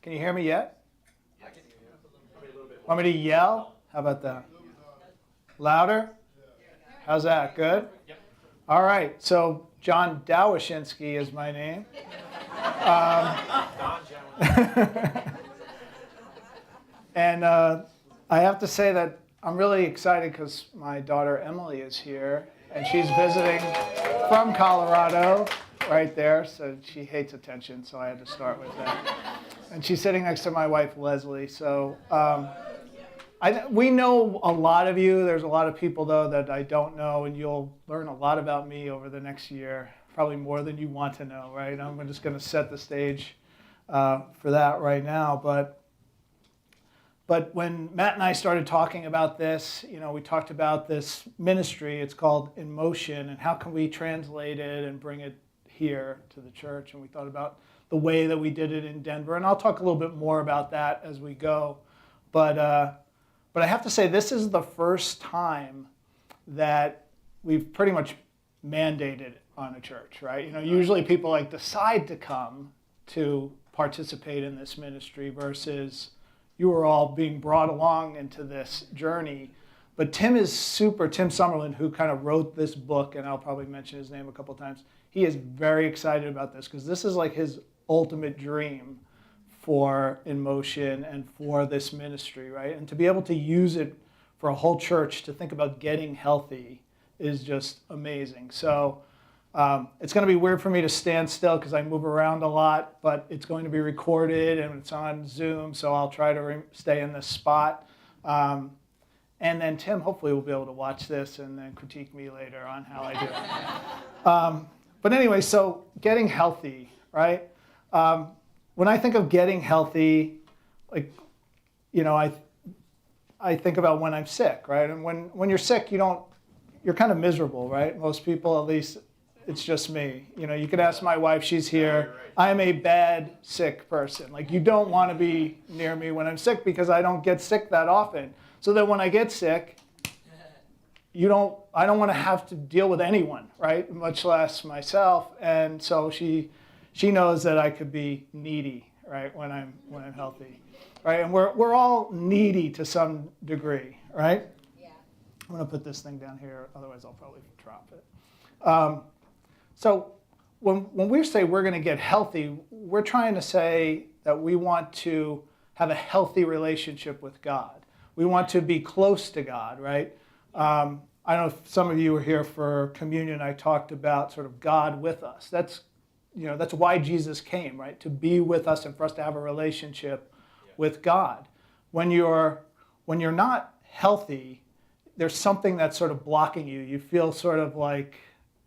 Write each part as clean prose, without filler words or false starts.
Can you hear me yet? Want me to yell? How about that? Louder? How's that? Good? Yep. All right. So John Dawashinsky is my name. And I have to say that I'm really excited because my daughter Emily is here, and she's visiting from Colorado, right there. So she hates attention, so I had to start with that. And she's sitting next to my wife Leslie. So we know a lot of you. There's a lot of people though that I don't know, and you'll learn a lot about me over the next year, probably more than you want to know, right? I'm just going to set the stage for that right now, But when Matt and I started talking about this, we talked about this ministry. It's called In Motion, and how can we translate it and bring it here to the church? And we thought about the way that we did it in Denver, and I'll talk a little bit more about that as we go. But I have to say, this is the first time that we've pretty much mandated on a church, right? Usually people decide to come to participate in this ministry versus you are all being brought along into this journey. But Tim Summerlin, who kind of wrote this book, and I'll probably mention his name a couple times, he is very excited about this because this is like his ultimate dream for In Motion and for this ministry, right? And to be able to use it for a whole church to think about getting healthy is just amazing. So it's going to be weird for me to stand still because I move around a lot, but it's going to be recorded and it's on Zoom, so I'll try to stay in this spot. And then Tim hopefully will be able to watch this and then critique me later on how I do. But anyway, so getting healthy, right? When I think of getting healthy, I think about when I'm sick, right? And when you're sick, you're kind of miserable, right? Most people, at least, it's just me. You could ask my wife, she's here. I am a bad sick person. You don't want to be near me when I'm sick because I don't get sick that often. So that when I get sick, I don't want to have to deal with anyone, right? Much less myself. And so she knows that I could be needy, right? When I'm healthy, right? And we're all needy to some degree, right? Yeah. I'm going to put this thing down here, otherwise I'll probably drop it. So when we say we're going to get healthy, we're trying to say that we want to have a healthy relationship with God. We want to be close to God, right? I don't know if some of you were here for communion. I talked about sort of God with us. That's why Jesus came, right? To be with us and for us to have a relationship with God. When you're not healthy, there's something that's sort of blocking you. You feel sort of like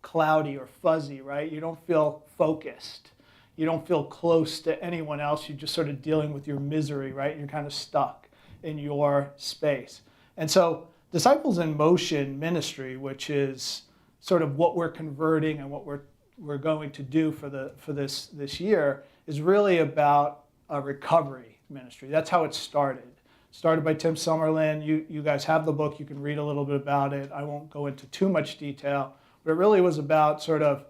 cloudy or fuzzy, right? You don't feel focused. You don't feel close to anyone else. You're just sort of dealing with your misery, right? You're kind of stuck in your space. And so Disciples in Motion ministry, which is sort of what we're converting and what we're going to do for this year, is really about a recovery ministry. That's how it started. Started by Tim Summerlin. You guys have the book. You can read a little bit about it. I won't go into too much detail. But it really was about sort of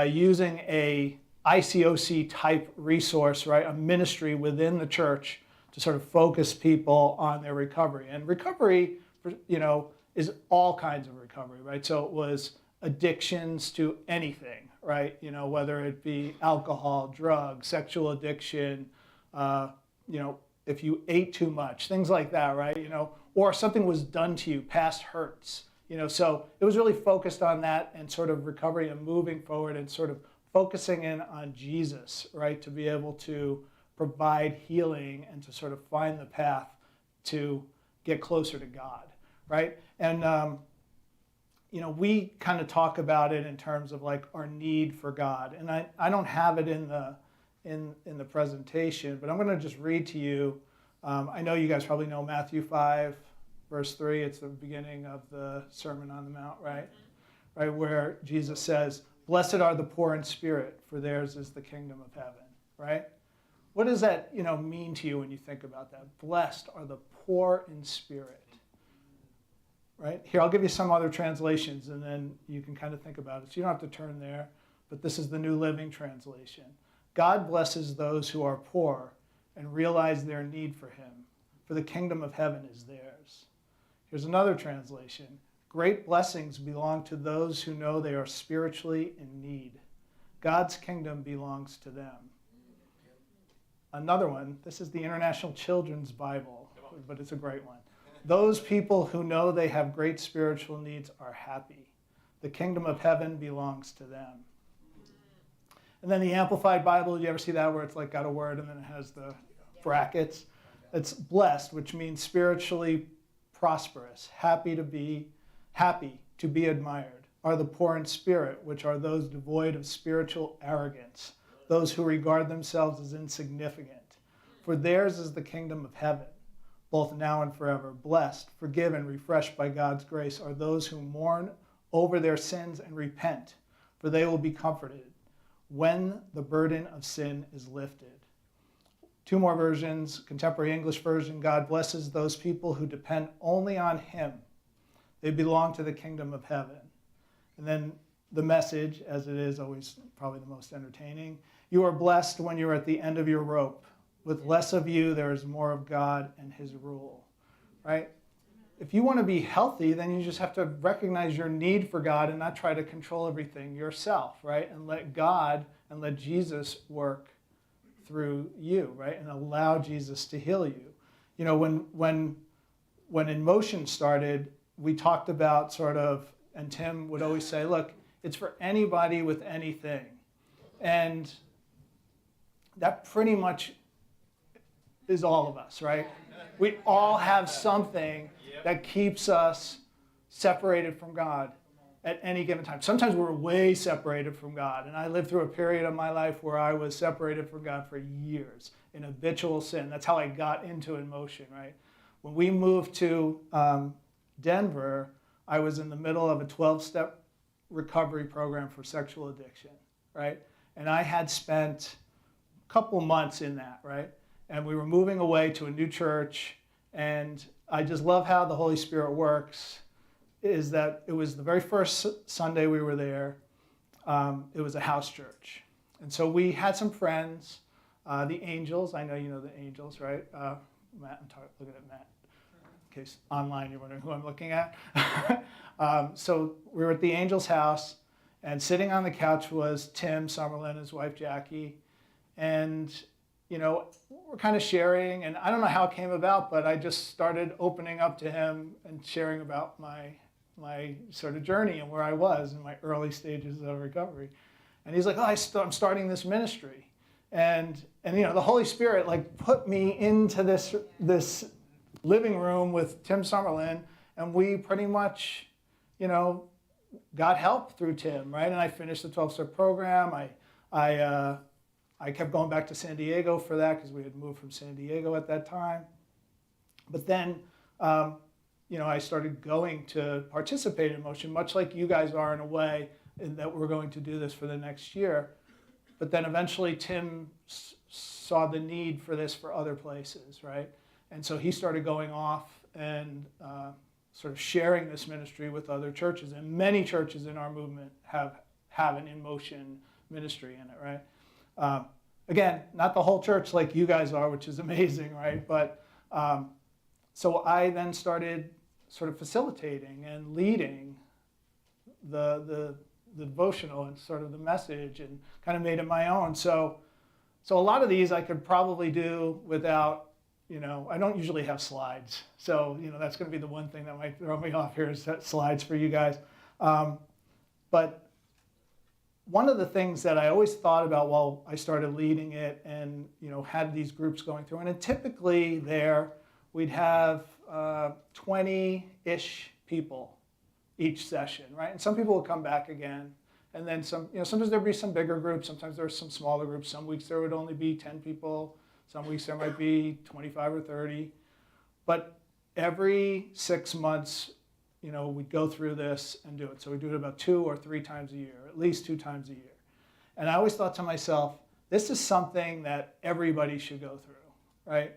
using a ICOC type resource, right? A ministry within the church to sort of focus people on their recovery. And recovery, is all kinds of recovery, right? So it was addictions to anything, right? Whether it be alcohol, drugs, sexual addiction, if you ate too much, things like that, right? Or something was done to you, past hurts. So it was really focused on that and sort of recovery and moving forward and sort of focusing in on Jesus, right? To be able to provide healing and to sort of find the path to get closer to God, right? And, we kind of talk about it in terms of our need for God. And I don't have it in the presentation, but I'm going to just read to you. I know you guys probably know Matthew 5, verse 3, it's the beginning of the Sermon on the Mount, right? Right, where Jesus says, "Blessed are the poor in spirit, for theirs is the kingdom of heaven," right? What does that, mean to you when you think about that? Blessed are the poor in spirit, right? Here, I'll give you some other translations, and then you can kind of think about it. So you don't have to turn there, but this is the New Living Translation. God blesses those who are poor and realize their need for him, for the kingdom of heaven is theirs. Here's another translation. Great blessings belong to those who know they are spiritually in need. God's kingdom belongs to them. Another one, this is the International Children's Bible, but it's a great one. Those people who know they have great spiritual needs are happy. The kingdom of heaven belongs to them. And then the Amplified Bible, you ever see that where it's like got a word and then it has the brackets? It's blessed, which means spiritually prosperous, happy to be admired, are the poor in spirit, which are those devoid of spiritual arrogance, those who regard themselves as insignificant. For theirs is the kingdom of heaven, both now and forever. Blessed, forgiven, refreshed by God's grace are those who mourn over their sins and repent, for they will be comforted when the burden of sin is lifted. Two more versions. Contemporary English version, God blesses those people who depend only on him. They belong to the kingdom of heaven. And then the Message, as it is always probably the most entertaining. You are blessed when you are at the end of your rope. With less of you, there is more of God and his rule, right? If you want to be healthy, then you just have to recognize your need for God and not try to control everything yourself, right? And let God and let Jesus work through you, right? And allow Jesus to heal you. You know, when In Motion started, we talked about sort of, and Tim would always say, look, it's for anybody with anything. And that pretty much is all of us, right? We all have something that keeps us separated from God at any given time. Sometimes we're way separated from God. And I lived through a period of my life where I was separated from God for years in habitual sin. That's how I got into In Motion, right? When we moved to Denver, I was in the middle of a 12-step recovery program for sexual addiction, right? And I had spent a couple months in that, right? And we were moving away to a new church, and I just love how the Holy Spirit works, is that it was the very first Sunday we were there. It was a house church. And so we had some friends, the Angels. I know you know the Angels, right? Matt, I'm looking at Matt. In case online you're wondering who I'm looking at. So we were at the Angels' house, and sitting on the couch was Tim Summerlin, his wife Jackie, and you know, we're kind of sharing, and I don't know how it came about, but I just started opening up to him and sharing about my sort of journey and where I was in my early stages of recovery. And he's like, oh, I'm starting this ministry. And you know, the Holy Spirit like put me into this living room with Tim Summerlin, and we pretty much, you know, got help through Tim, right? And I finished the 12-step program. I kept going back to San Diego for that because we had moved from San Diego at that time. But then, you know, I started going to participate in Motion, much like you guys are in a way, in that we're going to do this for the next year. But then eventually Tim saw the need for this for other places, right? And so he started going off and sort of sharing this ministry with other churches. And many churches in our movement have an In Motion ministry in it, right? Again, not the whole church like you guys are, which is amazing, right? But so I then started sort of facilitating and leading the devotional and sort of the message, and kind of made it my own. So a lot of these I could probably do without, you know, I don't usually have slides. So, you know, that's going to be the one thing that might throw me off here, is that slides for you guys. But one of the things that I always thought about while I started leading it, and you know, had these groups going through, and typically there we'd have 20-ish people each session, right? And some people would come back again, and then some. You know, sometimes there'd be some bigger groups, sometimes there's some smaller groups. Some weeks there would only be 10 people, some weeks there might be 25 or 30. But every 6 months, you know, we'd go through this and do it. So we do it about 2 or 3 times a year, at least 2 times a year. And I always thought to myself, this is something that everybody should go through, right?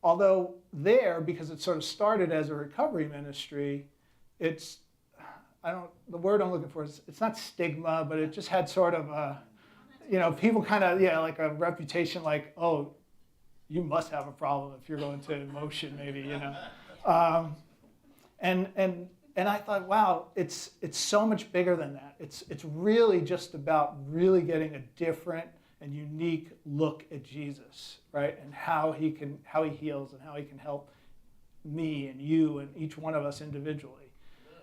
Although there, because it sort of started as a recovery ministry, it's, the word I'm looking for is, it's not stigma, but it just had sort of a, you know, people kind of, yeah, like a reputation like, oh, you must have a problem if you're going to emotion, maybe, you know. Um, and I thought, wow, it's so much bigger than that. It's really just about really getting a different and unique look at Jesus, right? And how he heals and how he can help me and you and each one of us individually.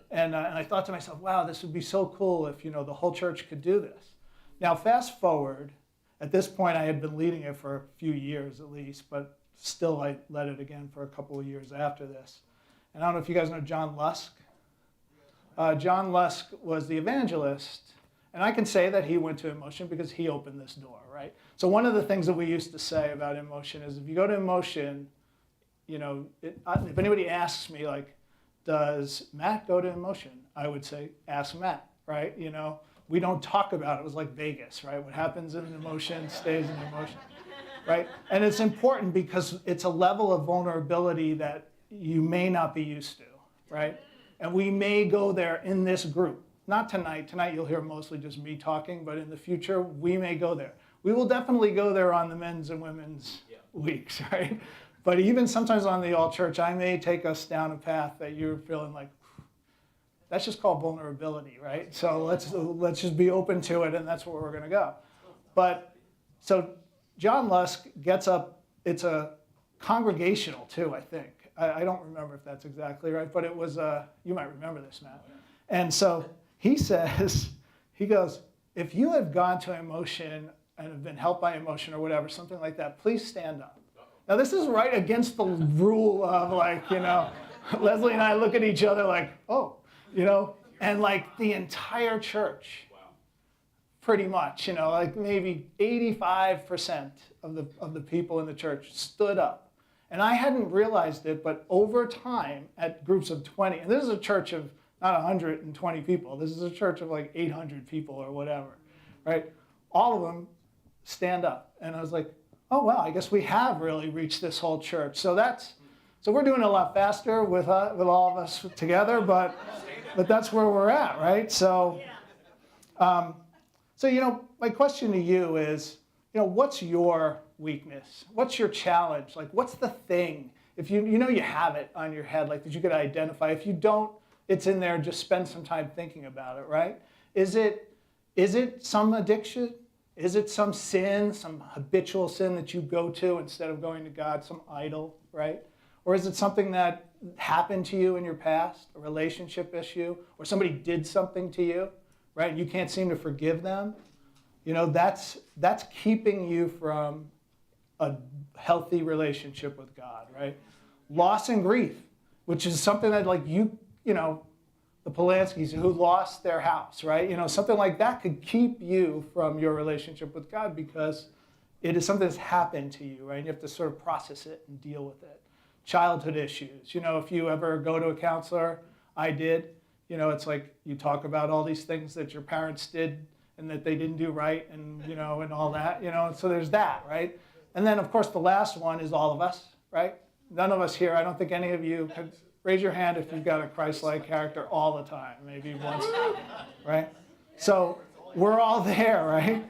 And I thought to myself, wow, this would be so cool if, you know, the whole church could do this. Now, fast forward, at this point I had been leading it for a few years at least, but still I led it again for a couple of years after this. And I don't know if you guys know John Lusk. John Lusk was the evangelist, and I can say that he went to emotion because he opened this door, right? So one of the things that we used to say about emotion is if you go to emotion, you know, if anybody asks me, like, does Matt go to emotion? I would say, ask Matt, right? You know, we don't talk about it. It was like Vegas, right? What happens in emotion stays in emotion, right? And it's important because it's a level of vulnerability that you may not be used to, right? And we may go there in this group. Not tonight. Tonight you'll hear mostly just me talking, but in the future we may go there. We will definitely go there on the men's and women's weeks, right? But even sometimes on the all church, I may take us down a path that you're feeling like, that's just called vulnerability, right? So let's just be open to it, and that's where we're going to go. But so John Lusk gets up. It's a congregational too, I think. I don't remember if that's exactly right, but it was. You might remember this, Matt. And so he says, he goes, if you have gone to emotion and have been helped by emotion or whatever, something like that, please stand up. Now, this is right against the rule of, like, you know, Leslie and I look at each other like, oh, you know, and like the entire church, pretty much, you know, like maybe 85% of the people in the church stood up. And I hadn't realized it, but over time at groups of 20, and this is a church of not 120 people, this is a church of like 800 people or whatever, right? All of them stand up. And I was like, oh, wow, I guess we have really reached this whole church. So we're doing a lot faster with all of us together, but that's where we're at, right? So, you know, my question to you is, you know, what's your weakness? What's your challenge? Like, what's the thing? If you know you have it on your head, like, that you could identify. If you don't, it's in there. Just spend some time thinking about it, right? Is it some addiction? Is it some sin, some habitual sin that you go to instead of going to God, some idol, right? Or is it something that happened to you in your past, a relationship issue, or somebody did something to you, right? You can't seem to forgive them. You know, that's keeping you from a healthy relationship with God, right? Loss and grief, which is something that, like, you know, the Polanskis who lost their house, right? You know, something like that could keep you from your relationship with God because it is something that's happened to you, right? And you have to sort of process it and deal with it. Childhood issues. You know, if you ever go to a counselor, I did, you know, it's like you talk about all these things that your parents did and that they didn't do right and, you know, and all that, you know, so there's that, right? And then, of course, the last one is all of us, right? None of us here, I don't think any of you could raise your hand if you've got a Christ-like character all the time, maybe once, right? So we're all there, right?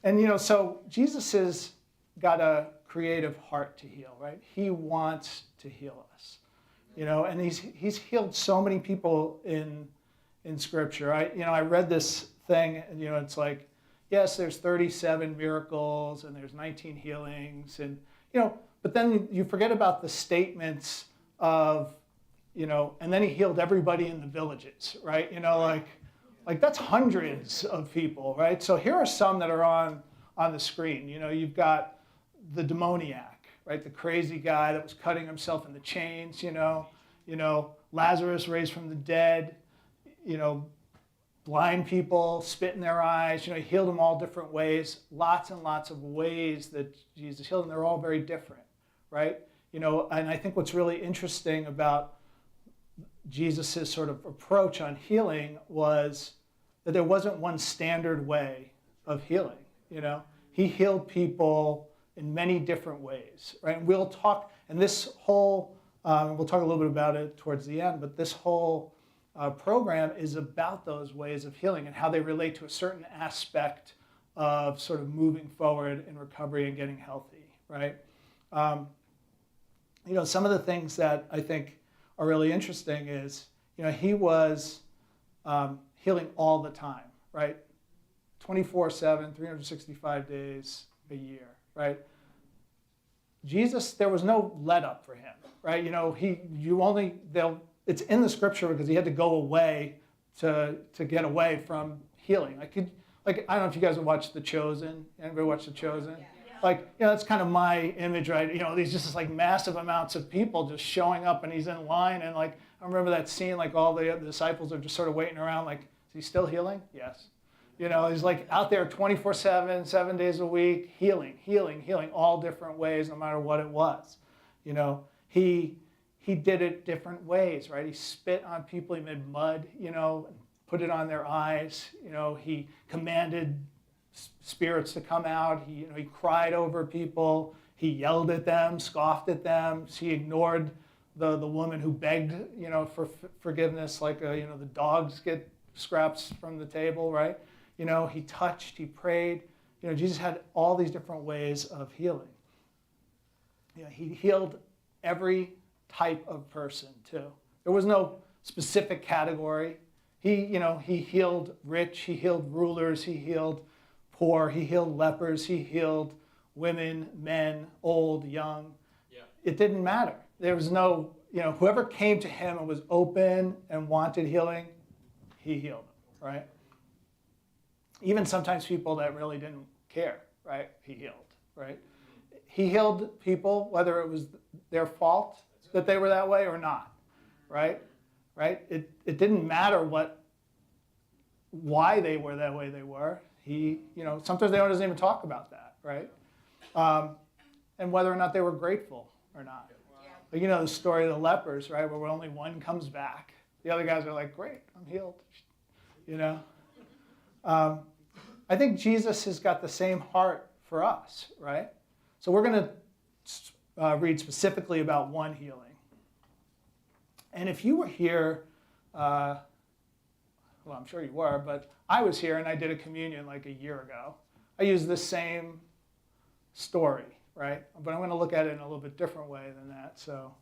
And, you know, so Jesus has got a creative heart to heal, right? He wants to heal us, you know, and he's healed so many people in Scripture. I read this thing, and, you know, it's like, yes, there's 37 miracles, and there's 19 healings, and, you know, but then you forget about the statements of, you know, and then he healed everybody in the villages, right? You know, like that's hundreds of people, right? So here are some that are on the screen. You know, you've got the demoniac, right? The crazy guy that was cutting himself in the chains, you know, Lazarus raised from the dead, you know, blind people, spit in their eyes, you know, he healed them all different ways, lots and lots of ways that Jesus healed, and they're all very different, right? You know, and I think what's really interesting about Jesus' sort of approach on healing was that there wasn't one standard way of healing, you know. He healed people in many different ways, right? And we'll talk, and this whole, we'll talk a little bit about it towards the end, but this whole program is about those ways of healing and how they relate to a certain aspect of sort of moving forward in recovery and getting healthy, right? Um, some of the things that I think are really interesting is, he was healing all the time, right? 24/7, 365 days a year, right? Jesus, there was no let up for him, right? It's in the scripture because he had to go away to get away from healing. I don't know if you guys have watched The Chosen. Anybody watch The Chosen? Yeah. That's kind of my image, right? These just massive amounts of people just showing up, and he's in line, and I remember that scene, all the disciples are just sort of waiting around, is he still healing? Yes. He's out there 24/7, 7 days a week, healing, all different ways, no matter what it was. He did it different ways, right? He spit on people, he made mud, and put it on their eyes. He commanded spirits to come out. He cried over people. He yelled at them, scoffed at them. He ignored the woman who begged, for forgiveness, the dogs get scraps from the table, right? He touched, he prayed. Jesus had all these different ways of healing. He healed every type of person too. There was no specific category. He healed rich, he healed rulers, he healed poor, he healed lepers, he healed women, men, old, young. Yeah. It didn't matter. There was no, whoever came to him and was open and wanted healing, he healed them, right? Even sometimes people that really didn't care, right? He healed, right? He healed people whether it was their fault that they were that way or not, right? Right? It didn't matter why they were that way they were. Sometimes they don't even talk about that, right? And whether or not they were grateful or not. Yeah. The story of the lepers, right? Where only one comes back. The other guys are like, great, I'm healed. I think Jesus has got the same heart for us, right? So we're going to read specifically about one healing. And if you were here, well, I'm sure you were, but I was here and I did a communion a year ago. I used the same story, right? But I'm going to look at it in a little bit different way than that. So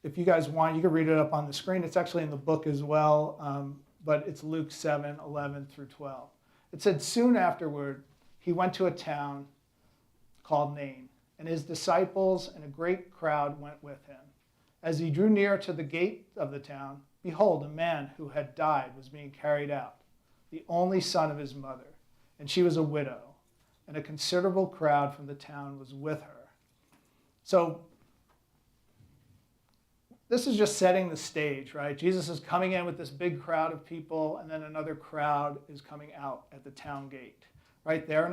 if you guys want, you can read it up on the screen. It's actually in the book as well. But it's Luke 7:11 through 12. It said, soon afterward, he went to a town called Nain, and his disciples and a great crowd went with him. As he drew near to the gate of the town, behold, a man who had died was being carried out, the only son of his mother, and she was a widow, and a considerable crowd from the town was with her. So this is just setting the stage, right? Jesus is coming in with this big crowd of people, and then another crowd is coming out at the town gate, right? They're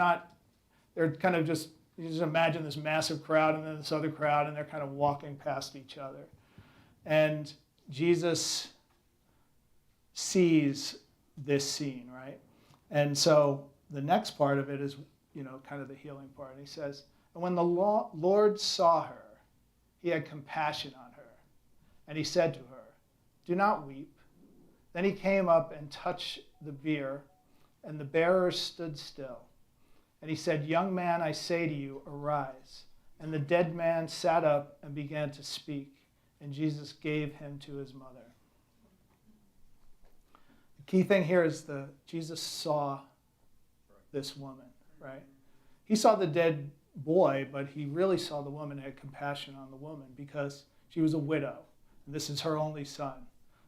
kind of just, you just imagine this massive crowd and then this other crowd, and they're kind of walking past each other. And Jesus sees this scene, right? And so the next part of it is, kind of the healing part. And he says, and when the Lord saw her, he had compassion on her. And he said to her, do not weep. Then he came up and touched the bier, and the bearers stood still. And he said, young man, I say to you, arise. And the dead man sat up and began to speak, and Jesus gave him to his mother. The key thing here is Jesus saw this woman, right? He saw the dead boy, but he really saw the woman and had compassion on the woman because she was a widow. And this is her only son.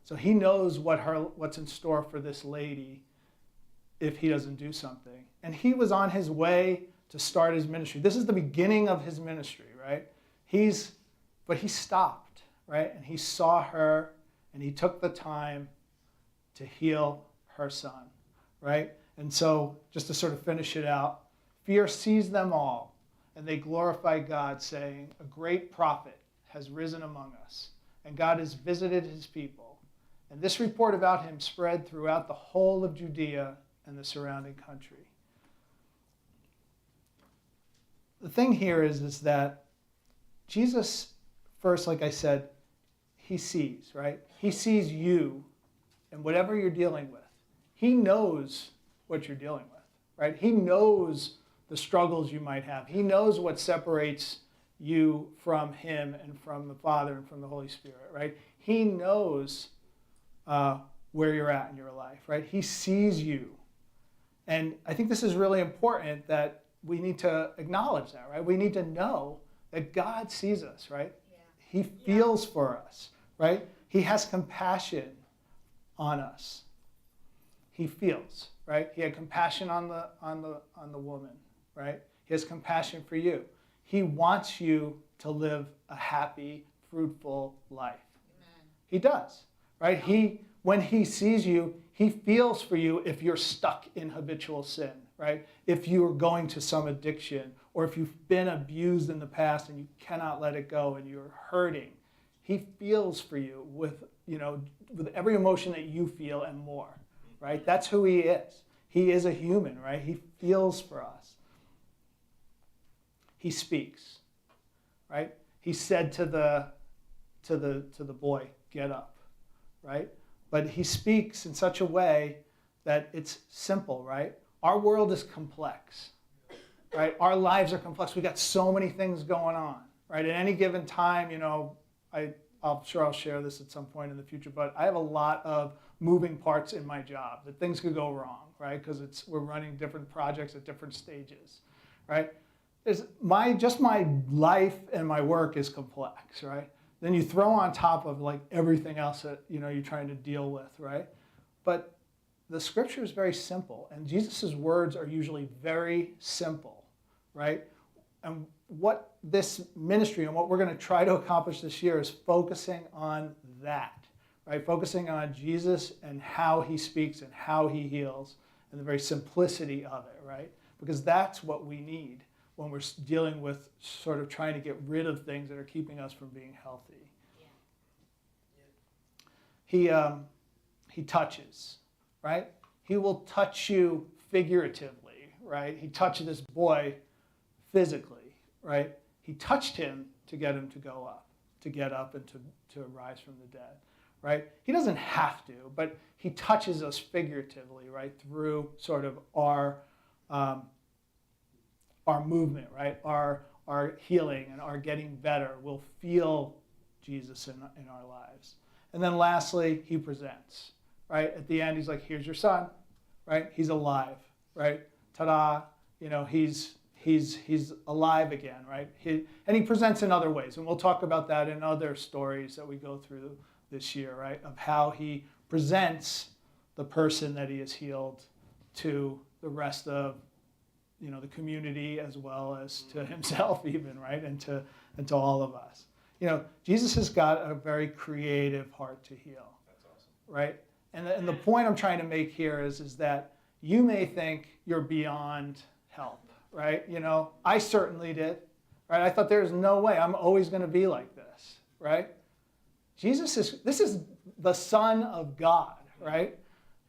So he knows what's in store for this lady if he doesn't do something. And he was on his way to start his ministry. This is the beginning of his ministry, right? But he stopped, right? And he saw her, and he took the time to heal her son, right? And so just to sort of finish it out, fear seized them all, and they glorified God, saying, a great prophet has risen among us, and God has visited his people. And this report about him spread throughout the whole of Judea and the surrounding country. The thing here is that Jesus, first, like I said, he sees, right? He sees you and whatever you're dealing with. He knows what you're dealing with, right? He knows the struggles you might have. He knows what separates you from him and from the Father and from the Holy Spirit, right? He knows where you're at in your life, right? He sees you. And I think this is really important that we need to acknowledge that, right? We need to know that God sees us, right? Yeah. He feels for us, right? He has compassion on us. He feels, right? He had compassion on the woman, right? He has compassion for you. He wants you to live a happy, fruitful life. Amen. He does, right? When he sees you, he feels for you if you're stuck in habitual sin, right? If you're going to some addiction, or if you've been abused in the past and you cannot let it go and you're hurting. He feels for you with every emotion that you feel and more, right? That's who he is. He is a human, right? He feels for us. He speaks, right? He said to the boy, "Get up," right? But he speaks in such a way that it's simple, right? Our world is complex, right? Our lives are complex. We got so many things going on, right? At any given time, I'm sure I'll share this at some point in the future, but I have a lot of moving parts in my job that things could go wrong, right? Because we're running different projects at different stages, right? Just my life and my work is complex, right? Then you throw on top of like everything else that you're trying to deal with, right? But the scripture is very simple, and Jesus' words are usually very simple, right? And what this ministry and what we're going to try to accomplish this year is focusing on that, right? Focusing on Jesus and how he speaks and how he heals and the very simplicity of it, right? Because that's what we need when we're dealing with sort of trying to get rid of things that are keeping us from being healthy. Yeah. He touches, right? He will touch you figuratively, right? He touched this boy physically, right? He touched him to get him to go up, to get up and to rise from the dead, right? He doesn't have to, but he touches us figuratively, right? Through sort of our movement, right? Our healing and our getting better. We'll feel Jesus in our lives. And then lastly, he presents, right? At the end, he's like, here's your son, right? He's alive, right? Ta-da, he's alive again, right? And he presents in other ways, and we'll talk about that in other stories that we go through this year, right? Of how he presents the person that he has healed to the rest of the community as well as to himself even, right? And to all of us. Jesus has got a very creative heart to heal. That's awesome. Right? And the point I'm trying to make here is that you may think you're beyond help, right? I certainly did, right? I thought there's no way I'm always going to be like this, right? This is the Son of God, right?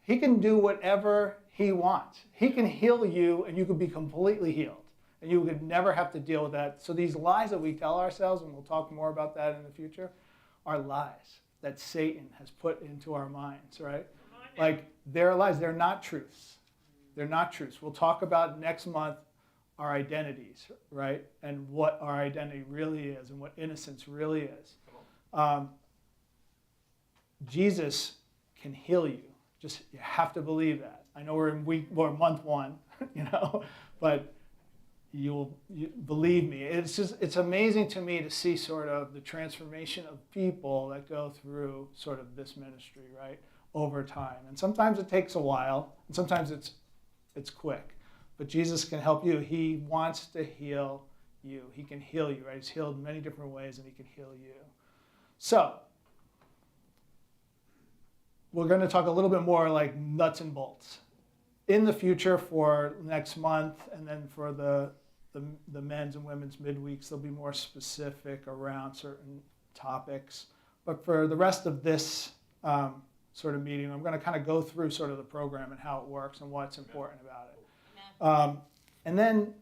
He can do whatever he wants. He can heal you and you could be completely healed. And you would never have to deal with that. So these lies that we tell ourselves, and we'll talk more about that in the future, are lies that Satan has put into our minds, right? Like, they're lies. They're not truths. They're not truths. We'll talk about next month our identities, right? And what our identity really is and what innocence really is. Jesus can heal you. Just, you have to believe that. I know we're month one, but you believe me. It's amazing to me to see sort of the transformation of people that go through sort of this ministry, right, over time. And sometimes it takes a while, and sometimes it's quick. But Jesus can help you. He wants to heal you. He can heal you, right? He's healed in many different ways, and he can heal you. So, we're going to talk a little bit more like nuts and bolts. In the future for next month, and then for the men's and women's midweeks, they'll be more specific around certain topics. But for the rest of this sort of meeting, I'm going to kind of go through sort of the program and how it works and what's important about it. And then,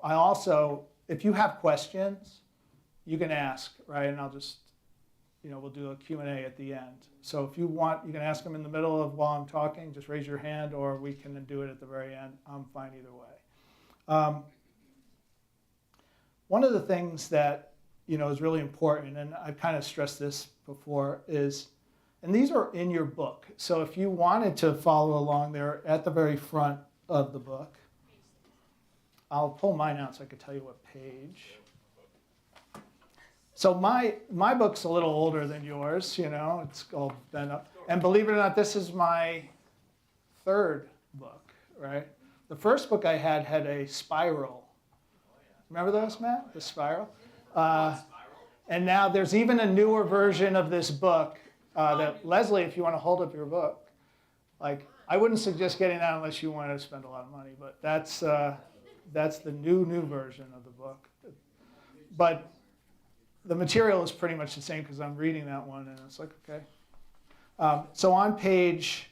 I also, if you have questions, you can ask, right? And I'll just, we'll do a Q&A at the end. So if you want, you can ask them in the middle of while I'm talking, just raise your hand, or we can do it at the very end. I'm fine either way. Um, One of the things that is really important, and I've kind of stressed this before, is, and these are in your book. So if you wanted to follow along, they're at the very front of the book. I'll pull mine out so I can tell you what page. So my book's a little older than yours, it's all bent up. And believe it or not, this is my third book, right? The first book I had a spiral. Remember those, Matt? The spiral? And now there's even a newer version of this book that, Leslie, if you want to hold up your book, I wouldn't suggest getting that unless you want to spend a lot of money, but that's the new version of the book. But the material is pretty much the same because I'm reading that one, and it's like, okay. So on page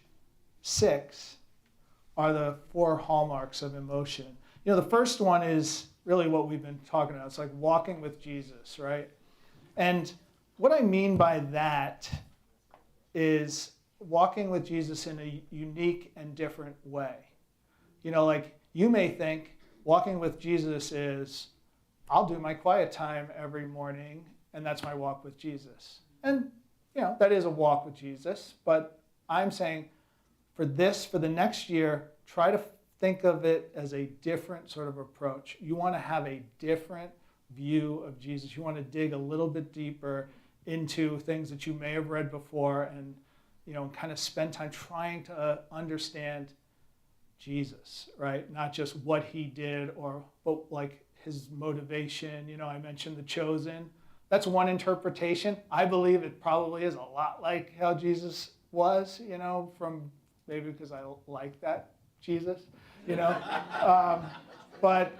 6 are the 4 hallmarks of emotion. The first one is really what we've been talking about. It's like walking with Jesus, right? And what I mean by that is walking with Jesus in a unique and different way. You may think walking with Jesus is, I'll do my quiet time every morning, and that's my walk with Jesus. And, that is a walk with Jesus, but I'm saying for the next year, try to think of it as a different sort of approach. You want to have a different view of Jesus. You want to dig a little bit deeper into things that you may have read before and, kind of spend time trying to understand Jesus, right? Not just what he did but like his motivation. I mentioned the chosen. That's one interpretation. I believe it probably is a lot like how Jesus was, from maybe because I like that Jesus, but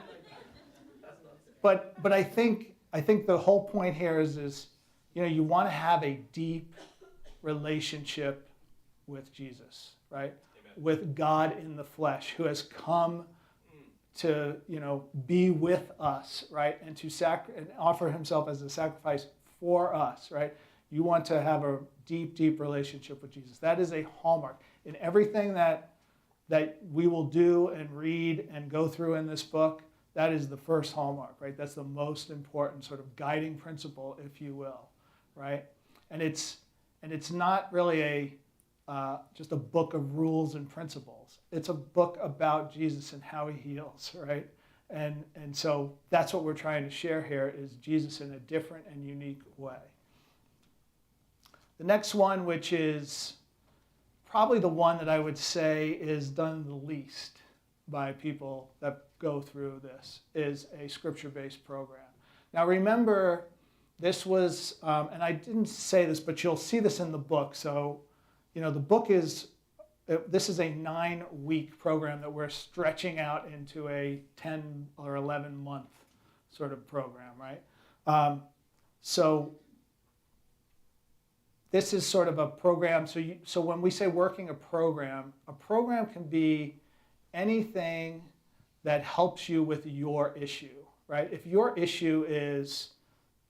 I think the whole point here is you want to have a deep relationship with Jesus, right? Amen. With God in the flesh, who has come to be with us, right, and to and offer himself as a sacrifice for us, right? You want to have a deep relationship with Jesus. That is a hallmark in everything that we will do and read and go through in this book. That is the first hallmark, right? That's the most important sort of guiding principle, if you will, right? And it's not really just a book of rules and principles. It's a book about Jesus and how he heals, right? And so that's what we're trying to share here is Jesus in a different and unique way. The next one, which is probably the one that I would say is done the least by people that go through this, is a scripture-based program. Now remember, this was, and I didn't say this, but you'll see this in the book. So, the book is, this is a 9-week program that we're stretching out into a 10 or 11-month sort of program, right? So this is sort of a program. So when we say working a program can be anything that helps you with your issue, right? If your issue is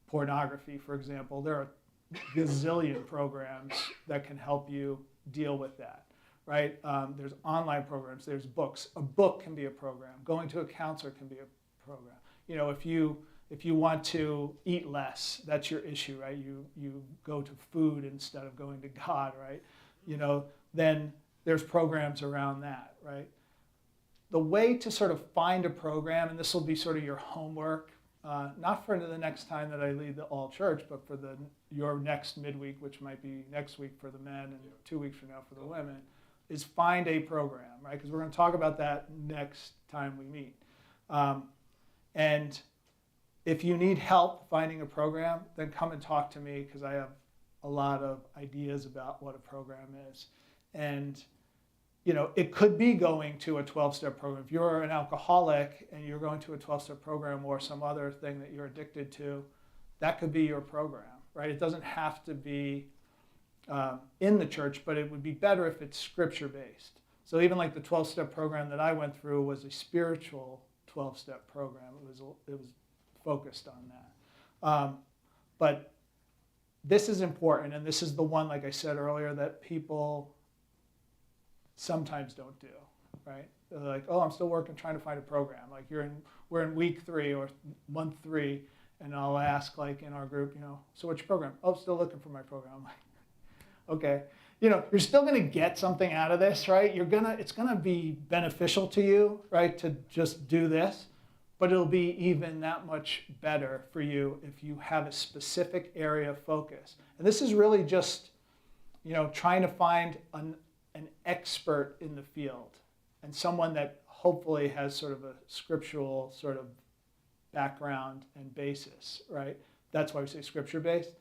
pornography, for example, there are gazillion programs that can help you deal with that, right? There's online programs, there's books. A book can be a program. Going to a counselor can be a program. If you want to eat less, that's your issue, right? You go to food instead of going to God, right? Then there's programs around that, right? The way to sort of find a program, and this will be sort of your homework, not for the next time that I lead the all church, but for your next midweek, which might be next week for the men and 2 weeks from now for the women, is find a program, right? Because we're going to talk about that next time we meet. And if you need help finding a program, then come and talk to me because I have a lot of ideas about what a program is. And it could be going to a 12-step program. If you're an alcoholic and you're going to a 12-step program or some other thing that you're addicted to, that could be your program, right? It doesn't have to be in the church, but it would be better if it's scripture-based. So even like the 12-step program that I went through was a spiritual 12-step program. It was focused on that. But this is important, and this is the one, like I said earlier, that people sometimes don't do, right? They're like, oh, I'm still working, trying to find a program. Like we're in week 3 or month 3, and I'll ask like in our group, so what's your program? Oh, still looking for my program. I'm like, okay. You're still going to get something out of this, right? It's going to be beneficial to you, right, to just do this, but it'll be even that much better for you if you have a specific area of focus. And this is really just, trying to find an expert in the field and someone that hopefully has sort of a scriptural sort of background and basis, right? That's why we say scripture-based,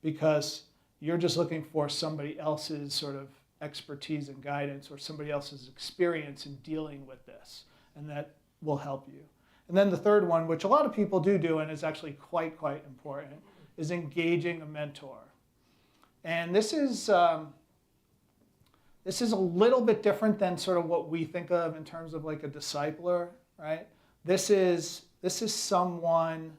because you're just looking for somebody else's sort of expertise and guidance or somebody else's experience in dealing with this, and that will help you. And then the third one, which a lot of people do and is actually quite important, is engaging a mentor. And this is a little bit different than sort of what we think of in terms of like a discipler, right? This is someone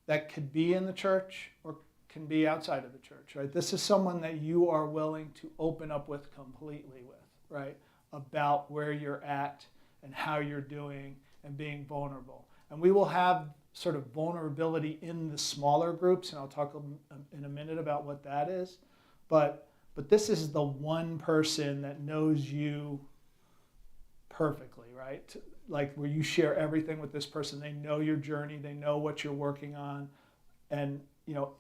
that could be in the church or can be outside of the church, right? This is someone that you are willing to open up with completely with, right? About where you're at and how you're doing and being vulnerable. And we will have sort of vulnerability in the smaller groups, and I'll talk in a minute about what that is. But this is the one person that knows you perfectly, right? Like where you share everything with this person. They know your journey. They know what you're working on. And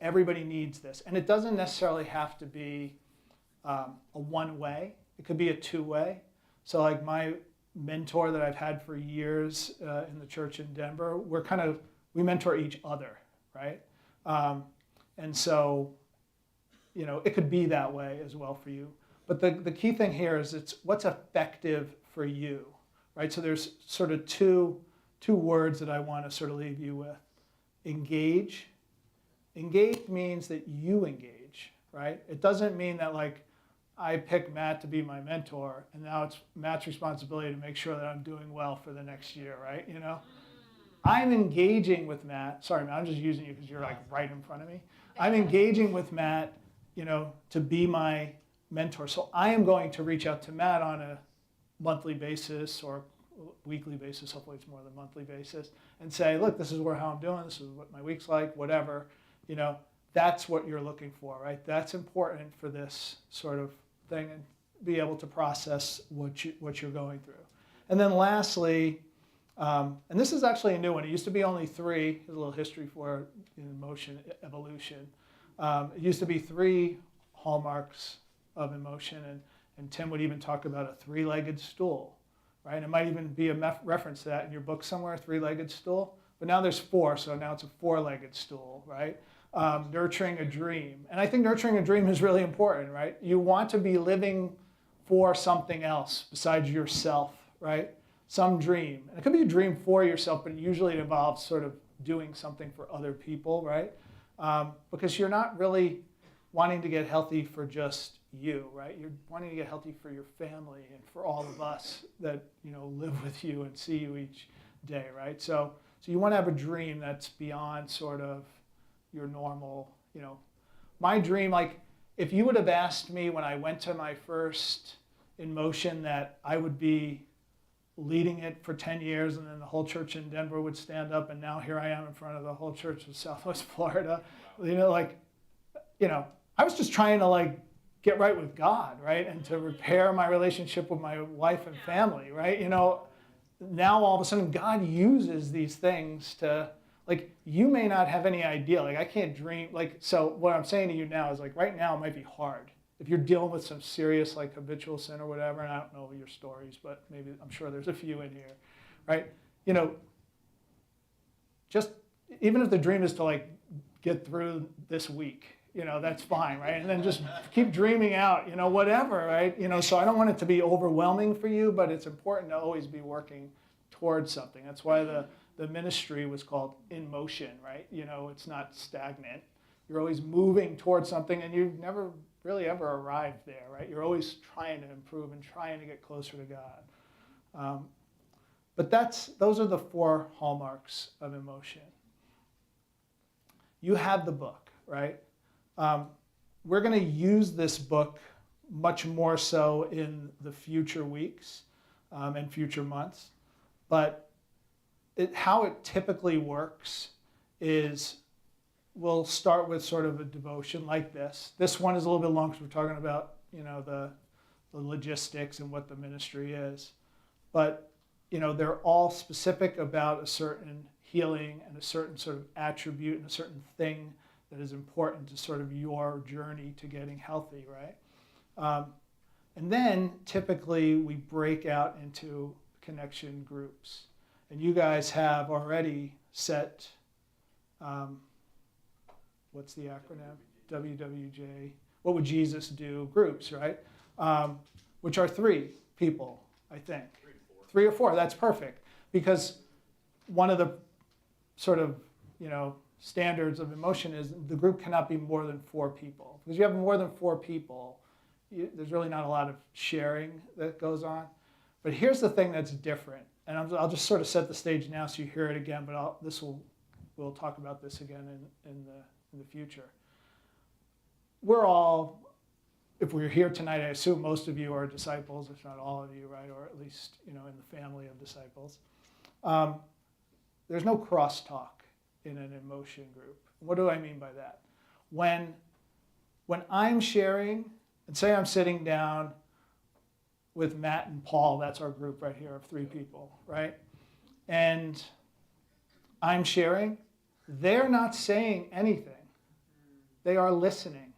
everybody needs this. And it doesn't necessarily have to be a one-way. It could be a two-way. So like my mentor that I've had for years in the church in Denver, we mentor each other, right? And so, it could be that way as well for you. But the key thing here is it's what's effective for you, right? So there's sort of two words that I want to sort of leave you with. Engage. Engage means that you engage, right? It doesn't mean that like I pick Matt to be my mentor and now it's Matt's responsibility to make sure that I'm doing well for the next year, right? I'm engaging with Matt. Sorry, Matt, I'm just using you because you're like right in front of me. I'm engaging with Matt, to be my mentor. So I am going to reach out to Matt on a monthly basis or weekly basis, hopefully it's more than monthly basis, and say, look, this is how I'm doing, this is what my week's like, whatever. That's what you're looking for, right? That's important for this sort of thing and be able to process what you're going through. And then lastly, and this is actually a new one. It used to be only 3. There's a little history for emotion evolution. It used to be 3 hallmarks of emotion, and Tim would even talk about a 3-legged stool, right? It might even be a reference to that in your book somewhere, a 3-legged stool. But now there's 4, so now it's a 4-legged stool, right? Nurturing a dream. And I think nurturing a dream is really important, right? You want to be living for something else besides yourself, right? Some dream. And it could be a dream for yourself, but usually it involves sort of doing something for other people, right? Because you're not really wanting to get healthy for just you, right? You're wanting to get healthy for your family and for all of us that, live with you and see you each day, right? So you want to have a dream that's beyond sort of your normal, my dream, like if you would have asked me when I went to my first In Motion that I would be leading it for 10 years and then the whole church in Denver would stand up and now here I am in front of the whole church of Southwest Florida, I was just trying to get right with God, right? And to repair my relationship with my wife and family, right? Now all of a sudden God uses these things to, you may not have any idea, I can't dream, so what I'm saying to you now is right now it might be hard. If you're dealing with some serious habitual sin or whatever, and I don't know your stories, but maybe I'm sure there's a few in here, right? Just even if the dream is to get through this week, that's fine, right? And then just keep dreaming out, whatever, right? So I don't want it to be overwhelming for you, but it's important to always be working towards something. That's why the ministry was called In Motion, right? It's not stagnant. You're always moving towards something and you've never really ever arrived there, right? You're always trying to improve and trying to get closer to God. But those are the 4 hallmarks of emotion. You have the book, right? We're going to use this book much more so in the future weeks. and future months. But how it typically works is we'll start with sort of a devotion like this. This one is a little bit long because we're talking about, the logistics and what the ministry is. But, they're all specific about a certain healing and a certain sort of attribute and a certain thing that is important to sort of your journey to getting healthy, right? And then typically we break out into connection groups. And you guys have already set, what's the acronym? WWJ. What would Jesus do? Groups, right? Which are 3 people, I think. 3 or 4, that's perfect. Because one of the sort of, standards of emotion is the group cannot be more than 4 people. Because you have more than 4 people, there's really not a lot of sharing that goes on. But here's the thing that's different. And I'll just sort of set the stage now so you hear it again, but we'll talk about this again in the future. We're all, if we're here tonight, I assume most of you are disciples, if not all of you, right? Or at least, in the family of disciples. There's no crosstalk in an emotion group. What do I mean by that? When I'm sharing, and say I'm sitting down with Matt and Paul, that's our group right here of 3 people, right? And I'm sharing, they're not saying anything. They are listening.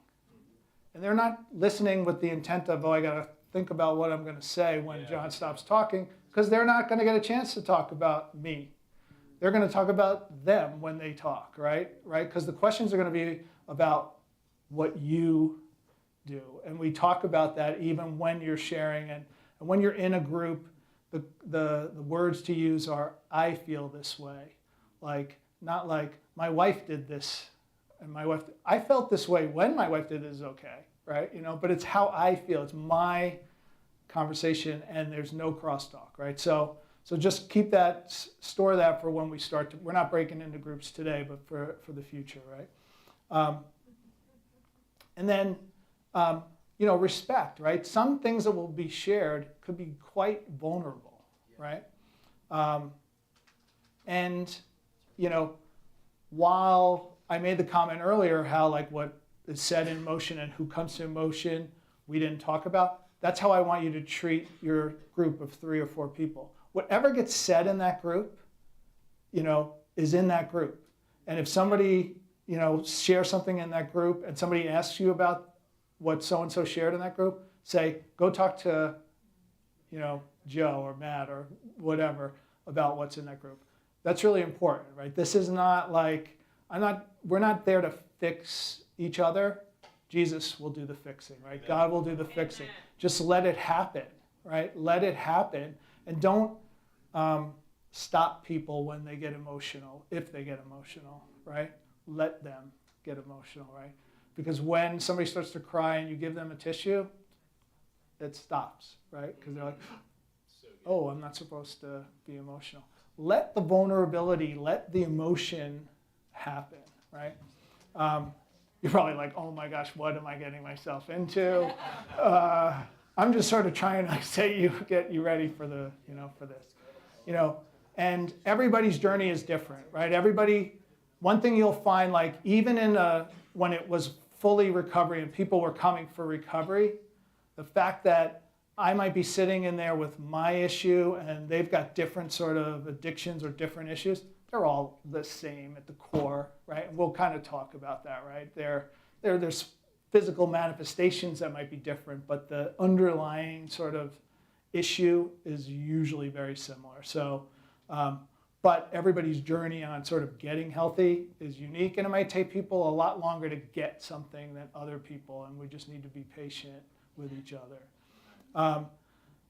And they're not listening with the intent of, I got to think about what I'm going to say when John stops talking, because they're not going to get a chance to talk about me. They're going to talk about them when they talk, right? Because the questions are going to be about what you do. And we talk about that even when you're sharing. And when you're in a group, the words to use are, I feel this way. Not like, my wife did this, and I felt this way when my wife did this, okay, right? But it's how I feel. It's my conversation, and there's no crosstalk, right? So just keep that, store that for when we start to, we're not breaking into groups today, but for the future, right? And then, respect, right? Some things that will be shared could be quite vulnerable, right? And, while I made the comment earlier how what is said in motion and who comes to emotion we didn't talk about, that's how I want you to treat your group of 3 or 4 people. Whatever gets said in that group, is in that group. And if somebody, shares something in that group and somebody asks you about what so-and-so shared in that group, say, go talk to, Joe or Matt or whatever about what's in that group. That's really important, right? This is not we're not there to fix each other. Jesus will do the fixing, right? Amen. God will do the fixing. Amen. Just let it happen, right? Let it happen. And don't stop people when they get emotional, if they get emotional, right? Let them get emotional, right? Because when somebody starts to cry and you give them a tissue, it stops, right? Because they're like, oh, I'm not supposed to be emotional. Let the vulnerability, let the emotion happen, right? You're probably like, oh my gosh, what am I getting myself into? I'm just sort of trying to get you ready for the, for this, and everybody's journey is different, right? One thing you'll find, even when it was fully recovery and people were coming for recovery, the fact that I might be sitting in there with my issue and they've got different sort of addictions or different issues, they're all the same at the core, right? And we'll kind of talk about that, right? There's physical manifestations that might be different, but the underlying sort of issue is usually very similar. So, but everybody's journey on sort of getting healthy is unique, and it might take people a lot longer to get something than other people, and we just need to be patient with each other.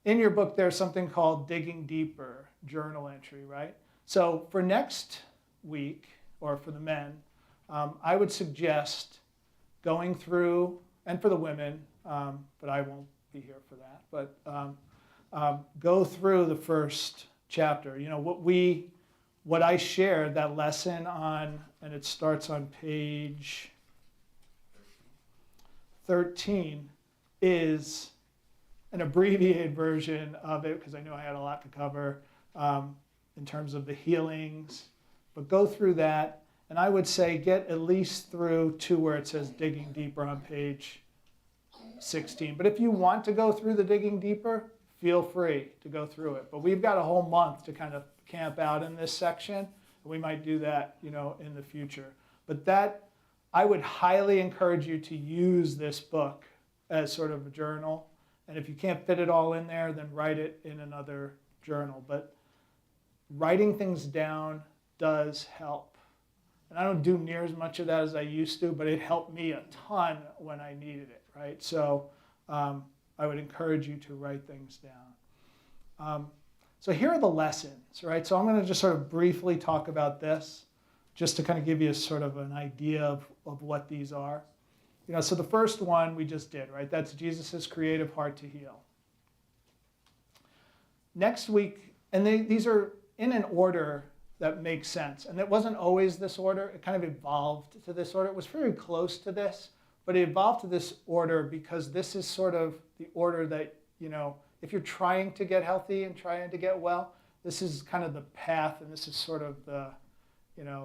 In your book, there's something called Digging Deeper, journal entry, right? So for next week, or for the men, I would suggest going through, and for the women, but I won't be here for that, but go through the first chapter. What I shared, that lesson on, and it starts on page 13, is an abbreviated version of it because I knew I had a lot to cover in terms of the healings. But go through that, and I would say get at least through to where it says digging deeper on page 16. But if you want to go through the digging deeper, feel free to go through it. But we've got a whole month to kind of camp out in this section. We might do that, in the future. But that, I would highly encourage you to use this book as sort of a journal. And if you can't fit it all in there, then write it in another journal. But writing things down does help. And I don't do near as much of that as I used to, but it helped me a ton when I needed it, right? So I would encourage you to write things down. So here are the lessons, right? So I'm going to just sort of briefly talk about this, just to kind of give you sort of an idea of what these are. So the first one we just did, right? That's Jesus' creative heart to heal. Next week, and these are in an order that makes sense. And it wasn't always this order. It kind of evolved to this order. It was very close to this, but it evolved to this order because this is sort of the order that, if you're trying to get healthy and trying to get well, this is kind of the path, and this is sort of the,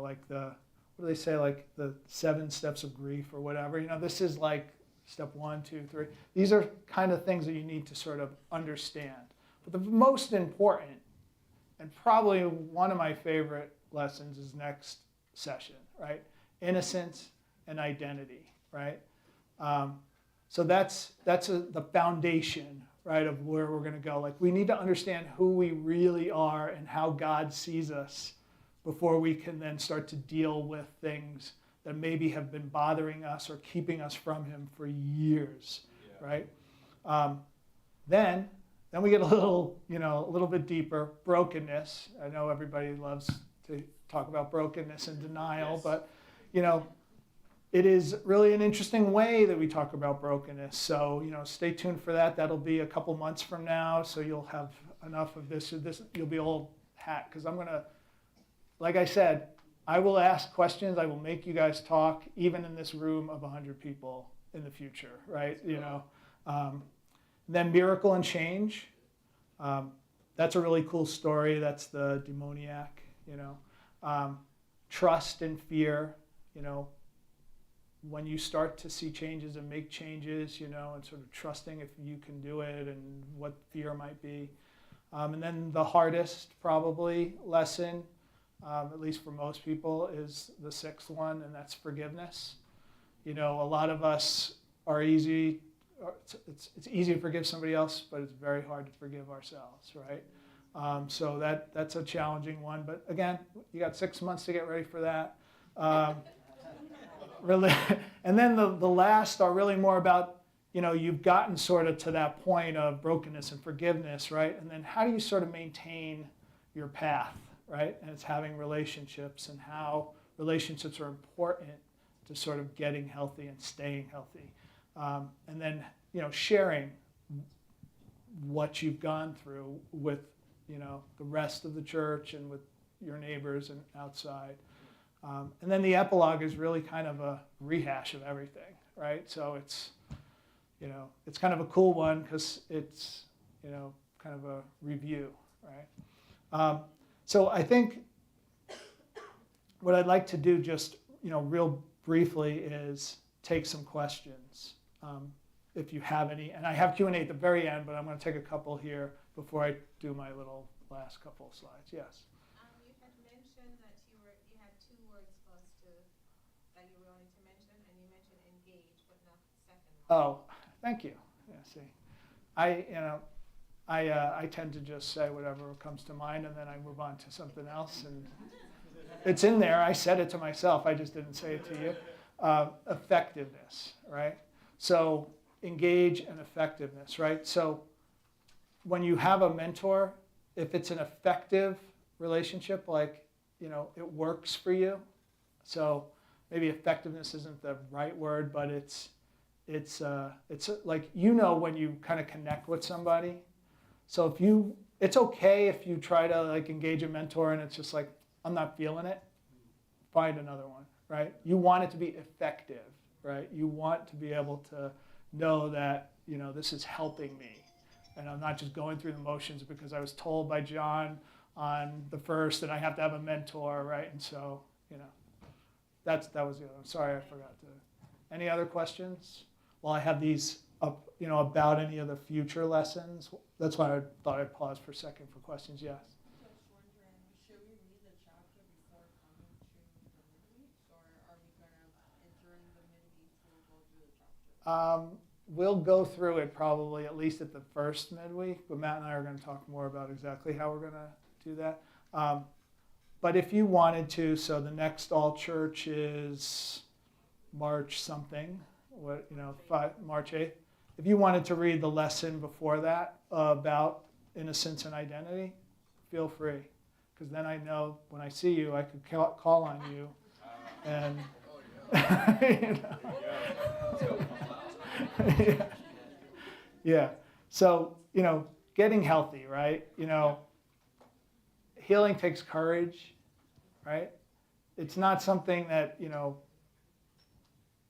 like the, what do they say, like the 7 steps of grief or whatever. This is like step 1, 2, 3. These are kind of things that you need to sort of understand. But the most important, and probably one of my favorite lessons, is next session, right? Innocence and identity, right? So that's the foundation, right, of where we're going to go. Like, we need to understand who we really are and how God sees us before we can then start to deal with things that maybe have been bothering us or keeping us from him for years, right? Then we get a little bit deeper. Brokenness. I know everybody loves to talk about brokenness and denial, yes. But it is really an interesting way that we talk about brokenness. So stay tuned for that. That'll be a couple months from now. So you'll have enough of this. You'll be old hat, because I'm gonna, like I said, I will ask questions. I will make you guys talk, even in this room of 100 people in the future, right? Then miracle and change. That's a really cool story. That's the demoniac, Trust and fear, when you start to see changes and make changes, and sort of trusting if you can do it and what fear might be. And then the hardest probably lesson, at least for most people, is the 6th one, and that's forgiveness. A lot of us are easy. It's easy to forgive somebody else, but it's very hard to forgive ourselves, right? So that's a challenging one. But again, you got 6 months to get ready for that. Really, and then the last are really more about, you've gotten sort of to that point of brokenness and forgiveness, right? And then how do you sort of maintain your path, right? And it's having relationships, and how relationships are important to sort of getting healthy and staying healthy. And then, sharing what you've gone through with, the rest of the church and with your neighbors and outside. And then the epilogue is really kind of a rehash of everything, right? So it's, it's kind of a cool one because it's, kind of a review, right? So I think what I'd like to do just, real briefly is take some questions, if you have any. And I have Q&A at the very end, but I'm going to take a couple here before I do my little last couple of slides. Yes? You had mentioned that you had 2 words for us that you were wanting to mention, and you mentioned engage, but not the second one. Oh, thank you. Yeah, see, I tend to just say whatever comes to mind, and then I move on to something else. And it's in there. I said it to myself. I just didn't say it to you. Effectiveness, right? So engage and effectiveness, right? So when you have a mentor, if it's an effective relationship, like, it works for you. So maybe effectiveness isn't the right word, but it's like, when you kind of connect with somebody. So it's okay if you try to like engage a mentor and it's just like, I'm not feeling it, find another one, right? You want it to be effective, right? You want to be able to know that, this is helping me. And I'm not just going through the motions because I was told by John on the first that I have to have a mentor, right? And so, that was the other one. Sorry, I forgot to. Any other questions? Well, I have these up, about any of the future lessons. That's why I thought I'd pause for a second for questions. Yes. Just wondering, should we read the chapter before coming to the midweeks, or are we gonna, during the midweeks, we'll go through the chapter? We'll go through it probably at least at the first midweek, but Matt and I are going to talk more about exactly how we're going to do that. But if you wanted to, so the next all church is March something, March 8th. If you wanted to read the lesson before that about innocence and identity, feel free, because then I know when I see you, I could call on you, and yeah. So getting healthy, right? Healing takes courage, right? It's not something that,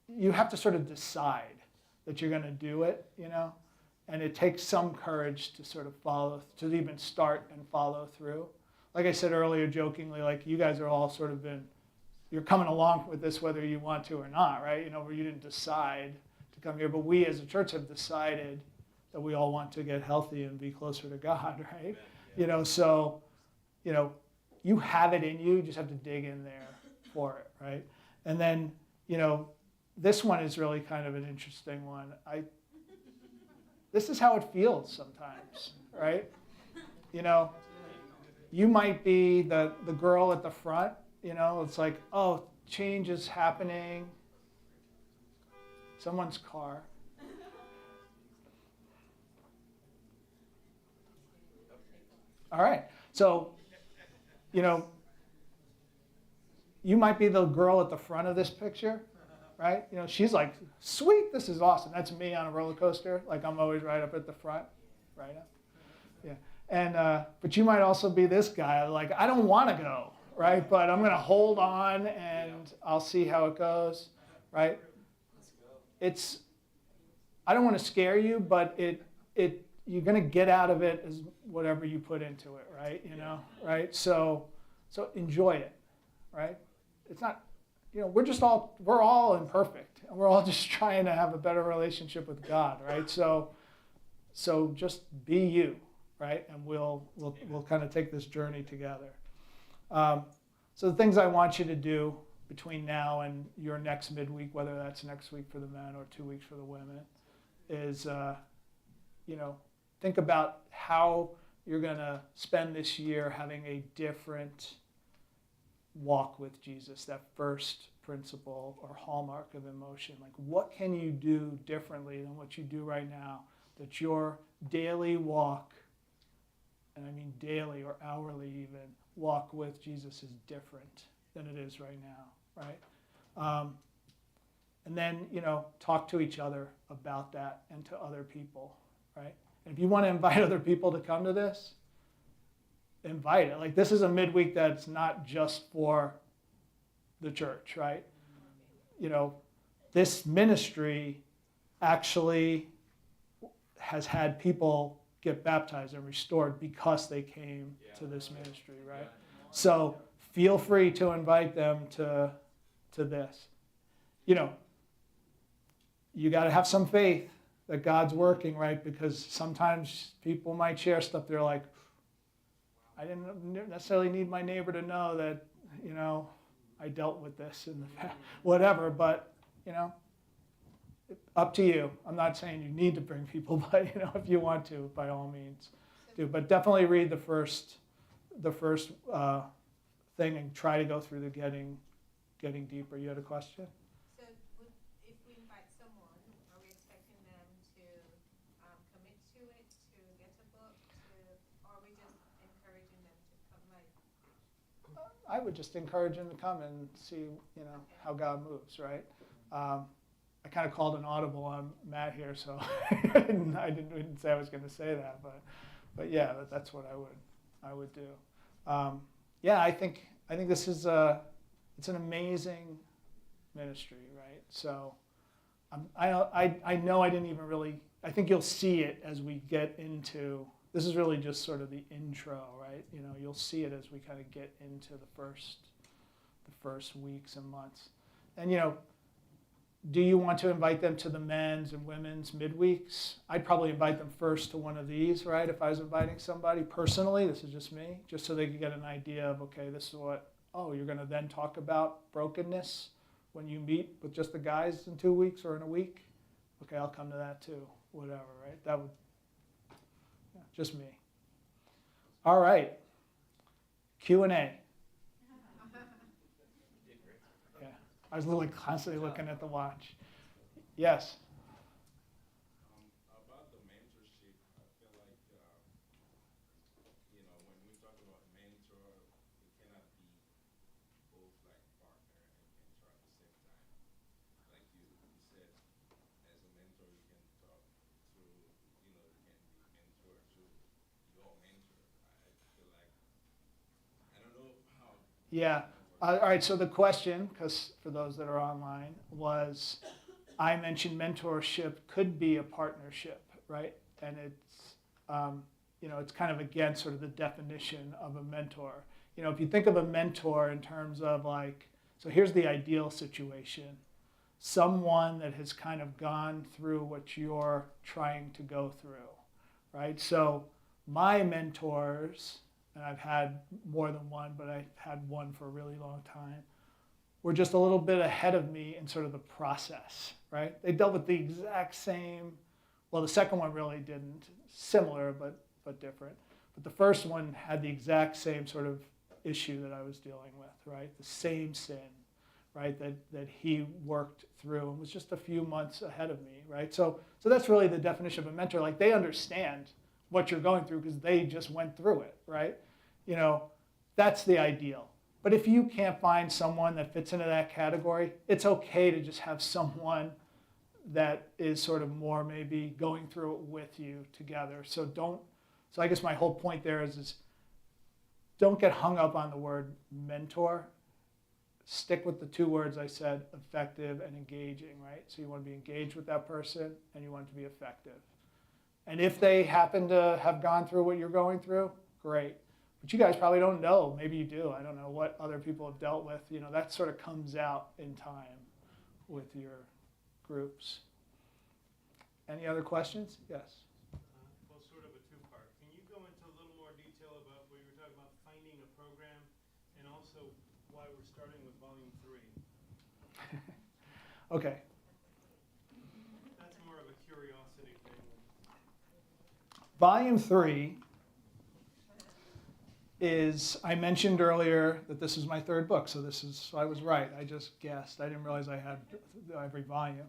you have to sort of decide that you're going to do it, and it takes some courage to sort of to even start and follow through. Like I said earlier, jokingly, like you guys are all sort of you're coming along with this whether you want to or not, right? Where you didn't decide to come here, but we as a church have decided that we all want to get healthy and be closer to God, right? So you have it in you just have to dig in there for it, right? And then this one is really kind of an interesting one. This is how it feels sometimes, right? You might be the girl at the front, it's like, oh, change is happening. Someone's car. All right. So, you might be the girl at the front of this picture, right? She's like, sweet, this is awesome. That's me on a roller coaster. Like I'm always right up at the front, right up. Yeah. And, but you might also be this guy, like, I don't want to go, right? But I'm going to hold on and I'll see how it goes, right? I don't want to scare you, but you're going to get out of it as whatever you put into it, right? Right? So enjoy it, right? It's not, we're all imperfect, and we're all just trying to have a better relationship with God, right? So just be you, right? And we'll kind of take this journey together. So the things I want you to do between now and your next midweek, whether that's next week for the men or 2 weeks for the women, is think about how you're going to spend this year having a different walk with Jesus, that first principle or hallmark of emotion. Like, what can you do differently than what you do right now, that your daily walk, and I mean daily or hourly even, walk with Jesus is different than it is right now, right? And then, talk to each other about that and to other people, right? And if you want to invite other people to come to this, invite it. Like, this is a midweek that's not just for the church, right? This ministry actually has had people get baptized and restored because they came to this ministry, right? So feel free to invite them to this. You got to have some faith that God's working, right? Because sometimes people might share stuff. They're like, I didn't necessarily need my neighbor to know that, I dealt with this in the past, whatever, but, up to you. I'm not saying you need to bring people, but, if you want to, by all means, do. But definitely read the first thing and try to go through the getting deeper. You had a question? So if we invite someone, are we expecting them to commit to it, to get a book, or are we just encouraging them to come? I would just encourage them to come and see, how God moves, right? I kind of called an audible on Matt here, so I didn't say I was going to say that, but yeah, that's what I would do. I think this is it's an amazing ministry, right? So I know I didn't even really I think you'll see it as we get into, this is really just sort of the intro, right? You know, you'll see it as we kind of get into the first weeks and months. And you know, do you want to invite them to the men's and women's midweeks? I'd probably invite them first to one of these, right? If I was inviting somebody personally, this is just me, just so they could get an idea of, okay, this is what, oh, you're gonna then talk about brokenness when you meet with just the guys in 2 weeks or in a week? Okay, I'll come to that too, whatever, right? That would, yeah, just me. All right, Q&A. Yeah, I was literally constantly looking at the watch. Yes? About the mentorship, I feel like, when we talk about mentor, it cannot be both like partner and mentor at the same time. Like you said, as a mentor, you can talk to, you can be mentor to your mentor. I feel like, I don't know how. Yeah. All right, so the question, because for those that are online, was I mentioned mentorship could be a partnership, right? And it's, it's kind of, again, sort of the definition of a mentor. You know, if you think of a mentor in terms of like, so here's the ideal situation. Someone that has kind of gone through what you're trying to go through, right? So my mentors, and I've had more than one, but I've had one for a really long time, were just a little bit ahead of me in sort of the process, right? They dealt with the exact same, well, the second one really didn't, similar but different. But the first one had the exact same sort of issue that I was dealing with, right? The same sin, right? That he worked through and was just a few months ahead of me, right? So that's really the definition of a mentor. Like, they understand what you're going through because they just went through it, right? You know, that's the ideal. But if you can't find someone that fits into that category, it's okay to just have someone that is sort of more maybe going through it with you together. So I guess my whole point there is don't get hung up on the word mentor. Stick with the two words I said, effective and engaging, right? So you want to be engaged with that person and you want it to be effective. And if they happen to have gone through what you're going through, great. But you guys probably don't know. Maybe you do. I don't know what other people have dealt with. You know, that sort of comes out in time with your groups. Any other questions? Yes. Well, sort of a two-part. Can you go into a little more detail about what you were talking about, finding a program, and also why we're starting with volume 3? Okay. That's more of a curiosity thing. Volume 3 is, I mentioned earlier that this is my third book, so I was right. I just guessed. I didn't realize I had every volume.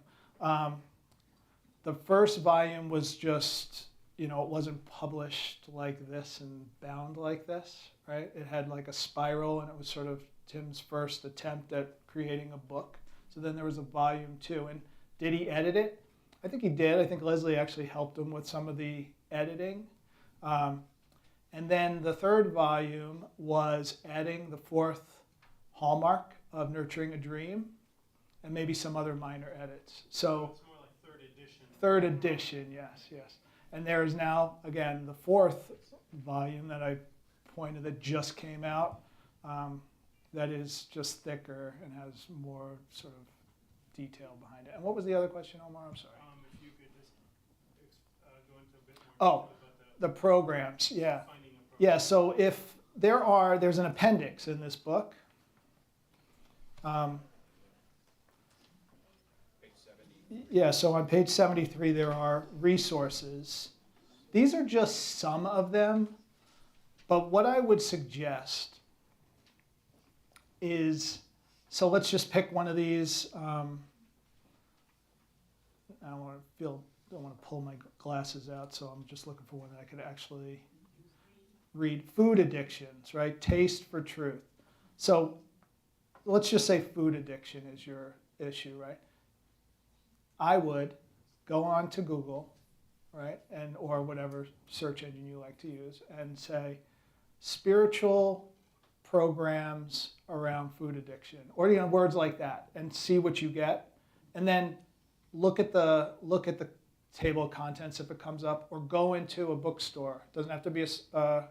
The first volume was just, it wasn't published like this and bound like this, right? It had like a spiral, and it was sort of Tim's first attempt at creating a book. So then there was a volume 2. And did he edit it? I think he did. I think Leslie actually helped him with some of the editing. And then the third volume was adding the fourth hallmark of Nurturing a Dream and maybe some other minor edits. So it's more like third edition. Third edition, yes. And there is now, again, the fourth volume that I pointed that just came out that is just thicker and has more sort of detail behind it. And what was the other question, Omar? I'm sorry. If you could just go into a bit more Oh, about the programs, yeah. finding a program. Yeah, so if there's an appendix in this book. Page 70. Yeah, so on page 73 there are resources. These are just some of them, but what I would suggest is, so let's just pick one of these. I don't want to pull my glasses out, so I'm just looking for one that I could actually read. Food addictions, right? Taste for Truth. So let's just say food addiction is your issue, right? I would go on to Google, right, or whatever search engine you like to use, and say spiritual programs around food addiction, or words like that, and see what you get, and then look at the table of contents if it comes up, or go into a bookstore. Doesn't have to be a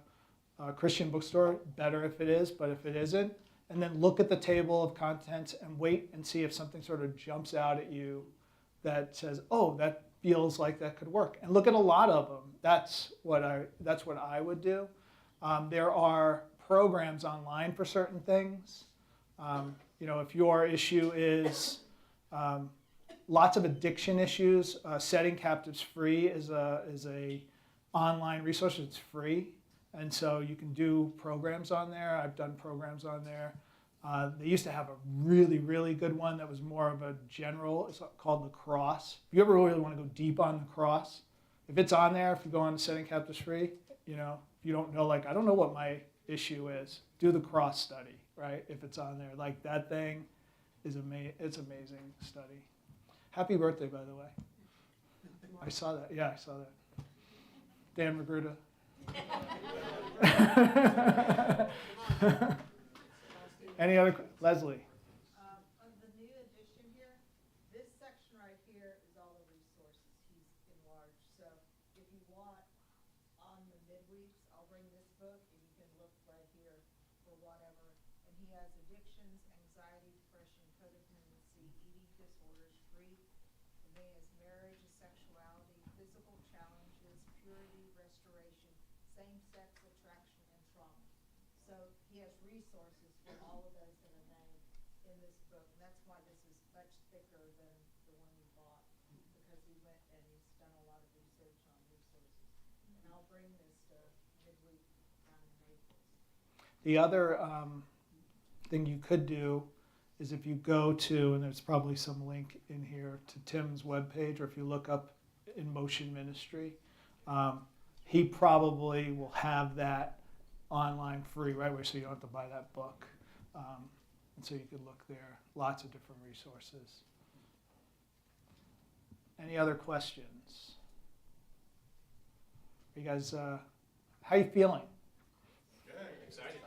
Christian bookstore, better if it is, but if it isn't, and then look at the table of contents and wait and see if something sort of jumps out at you that says, oh, that feels like that could work. And look at a lot of them. That's what I would do. There are programs online for certain things. If your issue is lots of addiction issues, Setting Captives Free is a online resource. It's free, and so you can do programs on there. I've done programs on there. They used to have a really, really good one that was more of a general. It's called The Cross. If you ever really want to go deep on The Cross, if it's on there, if you go on to Setting Captives Free, if you don't know, I don't know what my issue is, do the cross study, right? If it's on there, that thing is it's amazing study. Happy birthday, by the way. I saw that. Yeah, I saw that. Dan Magruder. Any other, Leslie? On the new edition here, this section right here is all the resources he's enlarged. So if you want, on the midweeks, I'll bring this book and you can look right here for whatever. And he has addictions, anxiety, depression, codependency, eating disorders, grief. And then he has marriage and sexuality, physical challenges, purity, restoration, same-sex attraction, and trauma. So he has resources for all of those that are named in this book. And that's why this is much thicker than the one you bought, because he went and he's done a lot of research on resources. And I'll bring this to midweek down in Naples. The other thing you could do is if you go to, and there's probably some link in here to Tim's webpage, or if you look up In Motion Ministry, he probably will have that online free, right? So you don't have to buy that book. And so you could look there. Lots of different resources. Any other questions? Are you guys, how you feeling? Good, excited.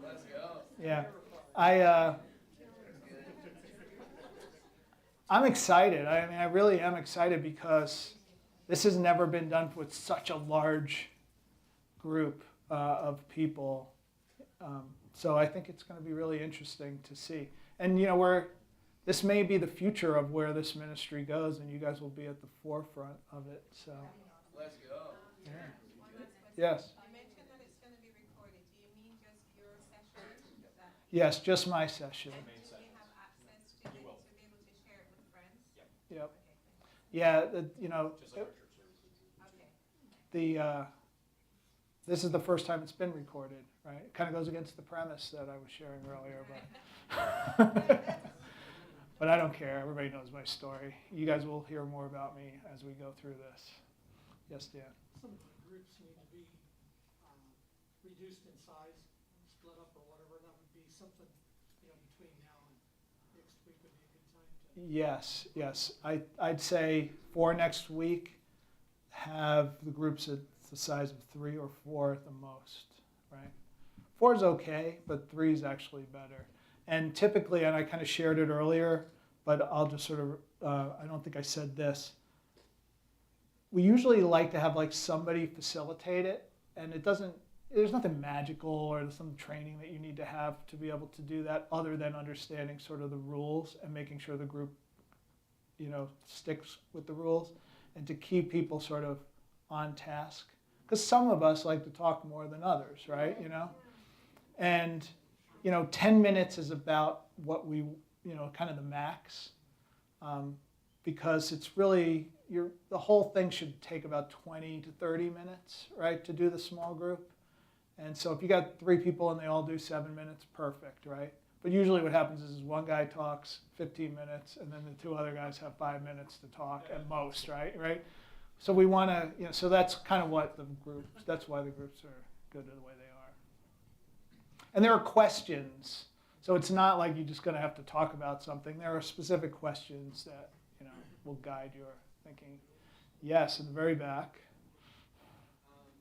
Let's go. Yeah, I'm excited. I mean, I really am excited because this has never been done with such a large group of people. So I think it's going to be really interesting to see. And this may be the future of where this ministry goes, and you guys will be at the forefront of it. So, Let's go. yeah. One last question. Yes. You mentioned that it's going to be recorded. Do you mean just your session? Yes, just my session. And do we have access to it to be able to share it with friends? Yep. Okay. Yeah, Just like our church services. Okay. This is the first time it's been recorded, right? It kind of goes against the premise that I was sharing earlier, but I don't care. Everybody knows my story. You guys will hear more about me as we go through this. Yes, Dan? Some of the groups need to be reduced in size, split up or whatever. That would be something, between now and next week would be a good time to. Yes. I'd say for next week, have the groups at the size of 3 or 4 at the most, right? 4 is okay, but 3 is actually better. And typically, and I kind of shared it earlier, but I'll just sort of, I don't think I said this. We usually like to have somebody facilitate it, and there's nothing magical or some training that you need to have to be able to do that other than understanding sort of the rules and making sure the group, sticks with the rules, and to keep people sort of on task. Because some of us like to talk more than others, right? And 10 minutes is about what we, kind of the max, because it's really the whole thing should take about 20 to 30 minutes, right, to do the small group. And so if you got 3 people and they all do 7 minutes, perfect, right? But usually what happens is one guy talks 15 minutes, and then the 2 other guys have 5 minutes to talk at most, right? So we want to, so that's kind of what that's why the groups are good the way they are. And there are questions, so it's not like you're just going to have to talk about something. There are specific questions that, will guide your thinking. Yes, in the very back.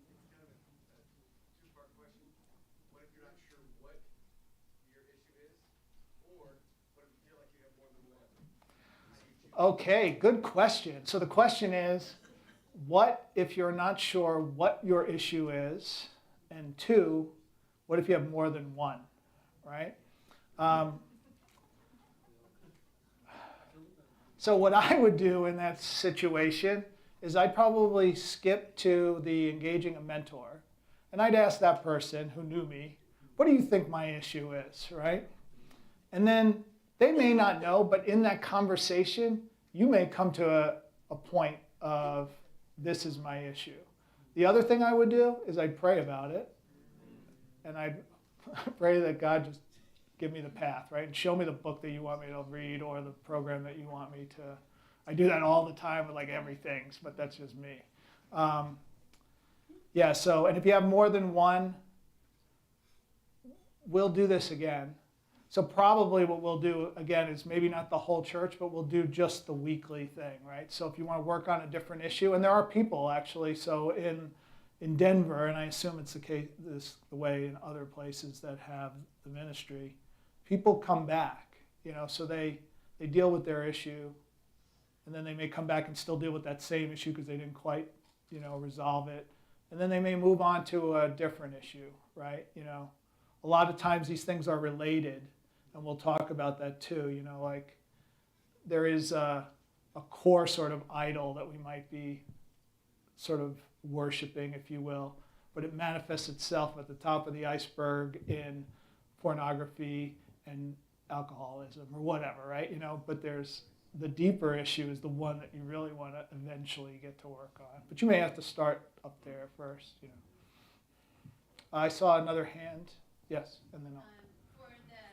It's kind of a two-part question. What if you're not sure what your issue is? Or what if you feel like you have more than one? How do you Okay, good question. So the question is, what if you're not sure what your issue is? And two, what if you have more than one, right? So what I would do in that situation is I'd probably skip to the engaging a mentor, and I'd ask that person who knew me, what do you think my issue is, right? And then they may not know, but in that conversation, you may come to a point of, this is my issue. The other thing I would do is I'd pray about it, and I'd pray that God just give me the path, right? And show me the book that you want me to read or the program that you want me to. I do that all the time with like everything, but that's just me. Yeah, so, and if you have more than one, we'll do this again. So probably what we'll do again is maybe not the whole church, but we'll do just the weekly thing, right? So if you want to work on a different issue, and there are people actually, so in Denver, and I assume it's the way in other places that have the ministry, people come back, so they deal with their issue, and then they may come back and still deal with that same issue because they didn't quite, resolve it, and then they may move on to a different issue, right? A lot of times these things are related, and we'll talk about that too. Like there is a core sort of idol that we might be sort of worshiping, if you will, but it manifests itself at the top of the iceberg in pornography and alcoholism or whatever, right? But there's the deeper issue is the one that you really want to eventually get to work on. But you may have to start up there first. I saw another hand. Yes, and then I'll. For the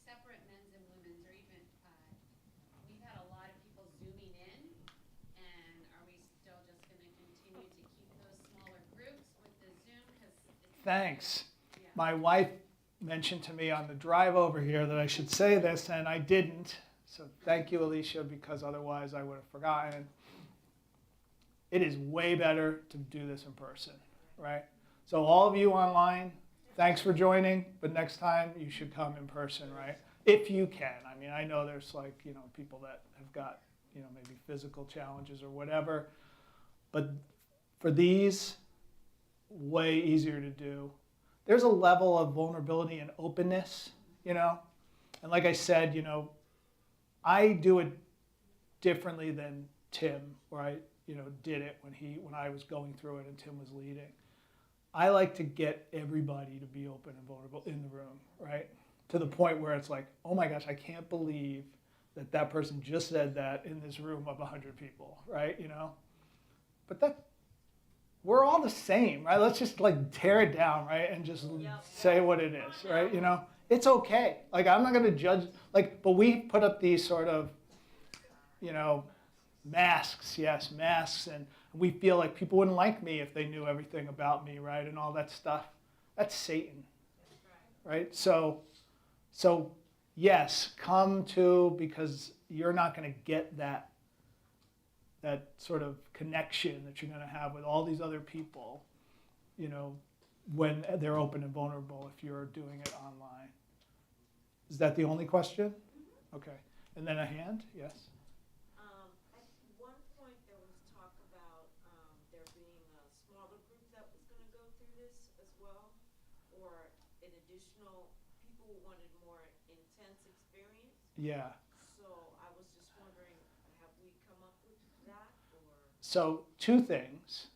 separate men's and women's, or even, we've had a lot of people zooming in, and are we still just going to continue to keep those smaller groups with the Zoom? Thanks. Yeah. My wife mentioned to me on the drive over here that I should say this, and I didn't. So thank you, Alicia, because otherwise I would have forgotten. It is way better to do this in person, right? So all of you online, thanks for joining, but next time you should come in person, right? If you can. I mean, I know there's people that have got, maybe physical challenges or whatever, but for these, way easier to do. There's a level of vulnerability and openness, and like I said, I do it differently than Tim, or I, did it when I was going through it and Tim was leading. I like to get everybody to be open and vulnerable in the room, right? To the point where it's like, oh my gosh, I can't believe that person just said that in this room of 100 people, right? But we're all the same, right? Let's just tear it down, right? And just say what it is, right? It's okay. I'm not going to judge, but we put up these sort of, masks, and we feel like people wouldn't like me if they knew everything about me, right? And all that stuff. That's Satan, right? So yes, come to, because you're not going to get that sort of connection that you're going to have with all these other people, when they're open and vulnerable if you're doing it online. Is that the only question? Okay. And then a hand? Yes. At one point there was talk about there being a smaller group that was going to go through this as well, or an additional people who wanted more intense experience. Yeah. So I was just wondering, have we come up with that, or? So two things.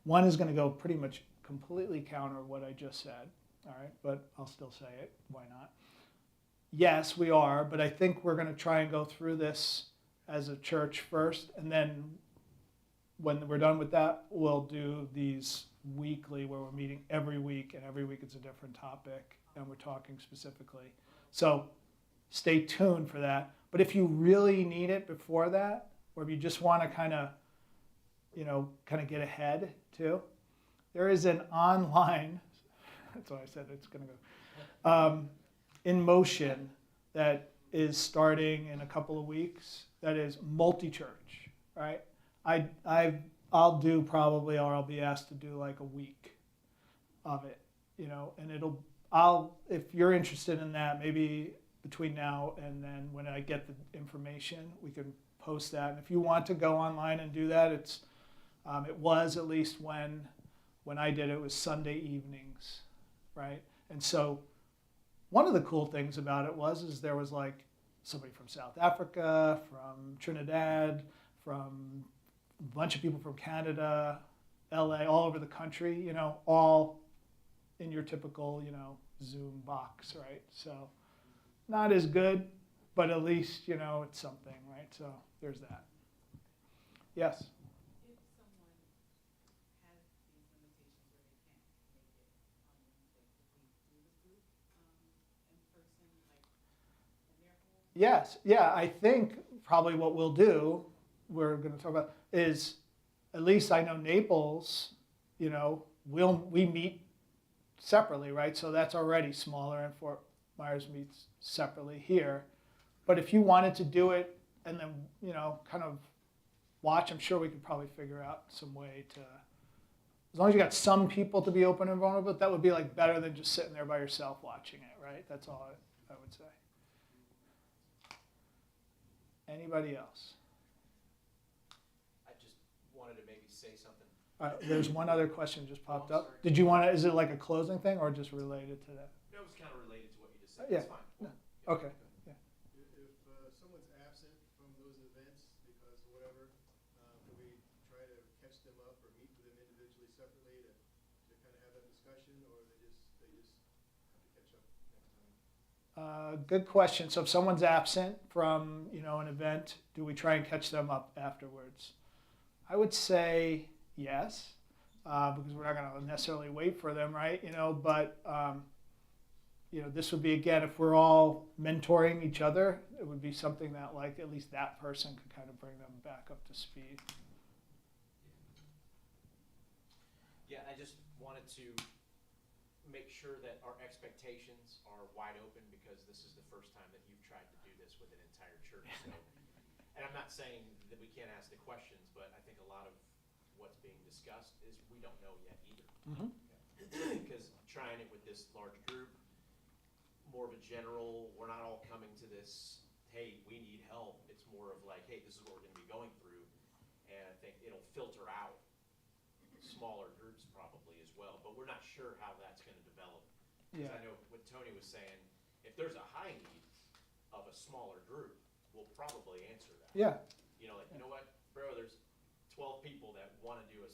One is going to go pretty much completely counter what I just said. All right, but I'll still say it. Why not? Yes, we are, but I think we're going to try and go through this as a church first, and then when we're done with that, we'll do these weekly where we're meeting every week, and every week it's a different topic, and we're talking specifically. So stay tuned for that. But if you really need it before that, or if you just want to kind of get ahead too, there is an online, that's why I said it's going to go, in motion that is starting in a couple of weeks, that is multi-church, right? I'll do probably, or I'll be asked to do a week of it, and if you're interested in that, maybe between now and then, when I get the information, we can post that. And if you want to go online and do that, it was, at least when I did it, it was Sunday evenings, right? And so one of the cool things about it is there was like somebody from South Africa, from Trinidad, from a bunch of people from Canada, LA, all over the country, you know, all in your typical, you know, Zoom box, right? So not as good, but at least, you know, it's something, right? So there's that. Yes? If someone has these limitations where they can't make it on Wednesday, could we do the group in person, like in their home? Yes, yeah, I think probably what we'll do, we're going to talk about, is at least I know Naples, you know, we meet separately, right? So that's already smaller, and Fort Myers meets separately here. But if you wanted to do it and then, you know, kind of watch, I'm sure we could probably figure out some way to, as long as you got some people to be open and vulnerable, that would be like better than just sitting there by yourself watching it, right? That's all I would say. Anybody else? I just wanted to maybe say something. There's one other question just popped I'm up. sorry. Did you want to, is it like a closing thing or just related to that? That was kind of related to what you just said. Yeah. That's fine. No. Yeah. Okay. Yeah. If someone's absent from those events because of whatever, can we try to catch them up or meet with them individually, separately to kind of have that discussion, or they just have to catch up next time? Good question. So if someone's absent from, you know, an event, do we try and catch them up afterwards? I would say yes, because we're not going to necessarily wait for them, right? You know, but you know, this would be, again, if we're all mentoring each other, it would be something that, like, at least that person could kind of bring them back up to speed. Yeah, I just wanted to make sure that our expectations are wide open, because this is the first time that you've tried to do this with an entire church. So, and I'm not saying that we can't ask the questions, but I think a lot of what's being discussed is we don't know yet either. Because trying it with this large group, more of a general, we're not all coming to this, hey, we need help. It's more of like, hey, this is what we're going to be going through. And I think it'll filter out smaller groups probably as well. But we're not sure how that's going to develop. Because Yeah. I know what Tony was saying, if there's a high need of a smaller group, we'll probably answer that. Yeah. You know, like, you know what, bro, there's 12 people that want to do a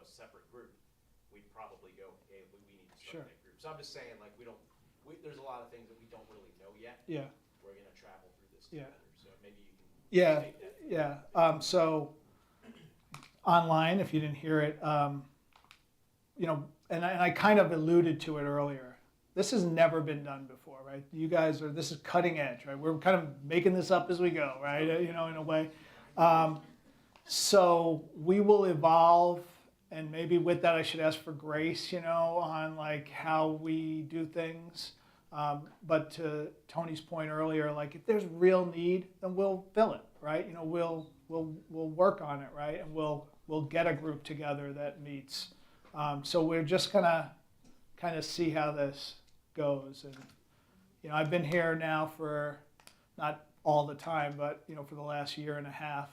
separate group. We'd probably go, hey, we need to Sure. start that group. So I'm just saying, like, there's a lot of things that we don't really know yet. Yeah. We're going to travel through this Yeah. together. So maybe you can Yeah. take that. Yeah. So online, if you didn't hear it, you know, and I kind of alluded to it earlier. This has never been done before, right? You guys this is cutting edge, right? We're kind of making this up as we go, right? You know, in a way. So we will evolve, and maybe with that I should ask for grace, you know, on like how we do things. But to Tony's point earlier, like if there's real need, then we'll fill it, right? You know, we'll work on it, right? And we'll get a group together that meets. So we're just gonna kind of see how this goes. And you know, I've been here now for not all the time, but you know, for the last year and a half,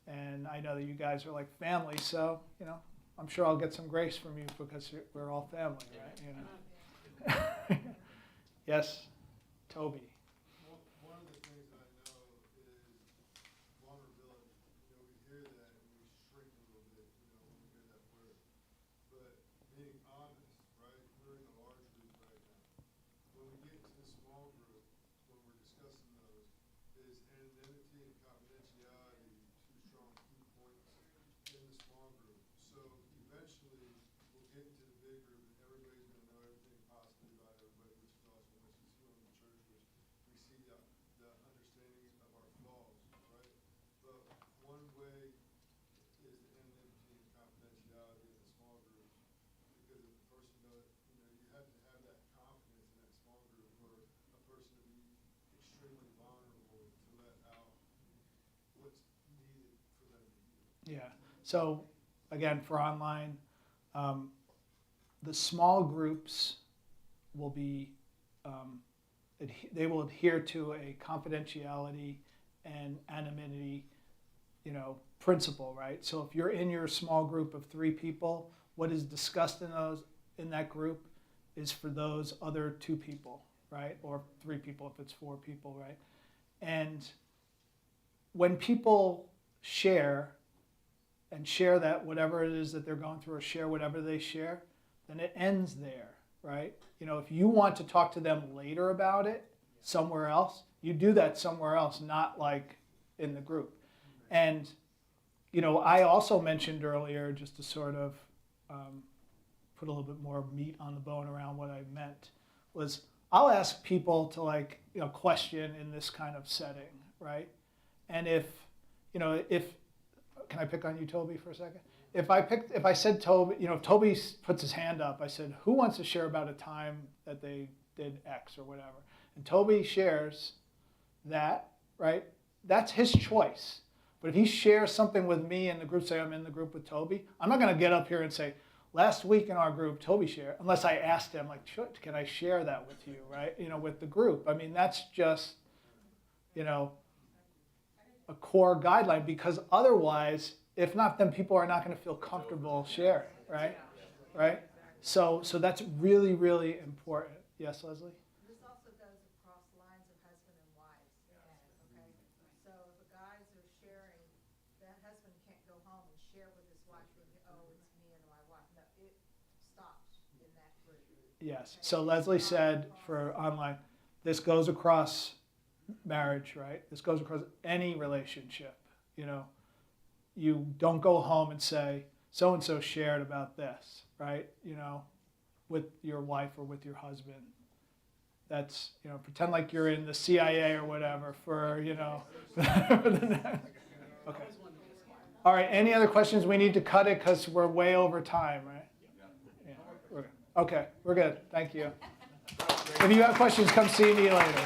and I know that you guys are like family. So you know, I'm sure I'll get some grace from you because we're all family, right? You know. Yes, Toby. One of the things that I know is vulnerability. You know, we hear that and we shrink a little bit, you know, when we hear that word. But being honest, right? We're in a large group right now. When we get to the small group, when we're discussing those, is anonymity and confidentiality two strong key points in the small group. So eventually, we'll get into the big group and everybody's going to know everything possibly about everybody, which is awesome, which is here in the church, which we see the understanding of our flaws, right? But one way is the anonymity and confidentiality in the small groups, because if the person does, you know, you have to have that confidence in that small group for a person to be extremely vulnerable to let out what's needed for them to heal. Yeah. So again, for online, the small groups will be they will adhere to a confidentiality and anonymity, principle, right? So if you're in your small group of 3 people, what is discussed in that group is for those other 2 people, right? Or 3 people if it's 4 people, right? And when people share that whatever it is that they're going through, or share whatever they share, then it ends there, right? If you want to talk to them later about it somewhere else, you do that somewhere else, not like in the group. And I also mentioned earlier, just to sort of put a little bit more meat on the bone around what I meant, was I'll ask people to question in this kind of setting, right? And if can I pick on you, Toby, for a second? If I said Toby, if Toby puts his hand up, I said, who wants to share about a time that they did X or whatever? And Toby shares that, right? That's his choice. But if he shares something with me in the group, say I'm in the group with Toby, I'm not going to get up here and say, last week in our group, Toby shared, unless I asked him, can I share that with you, right? With the group. I mean, that's just, a core guideline, because otherwise, if not, then people are not going to feel comfortable sharing, right? Right? So that's really, really important. Yes, Leslie? This also goes across lines of husband and wives, okay? So if the guys are sharing, that husband can't go home and share with his wife, oh, it's me and my wife. No, it stops in that group. Yes. So Leslie said for online, this goes across marriage, right? This goes across any relationship. You don't go home and say, so-and-so shared about this, right? With your wife or with your husband. That's, pretend like you're in the CIA or whatever for, Okay. All right, any other questions? We need to cut it because we're way over time, right? Yeah. Okay, we're good. Thank you. If you have questions, come see me later.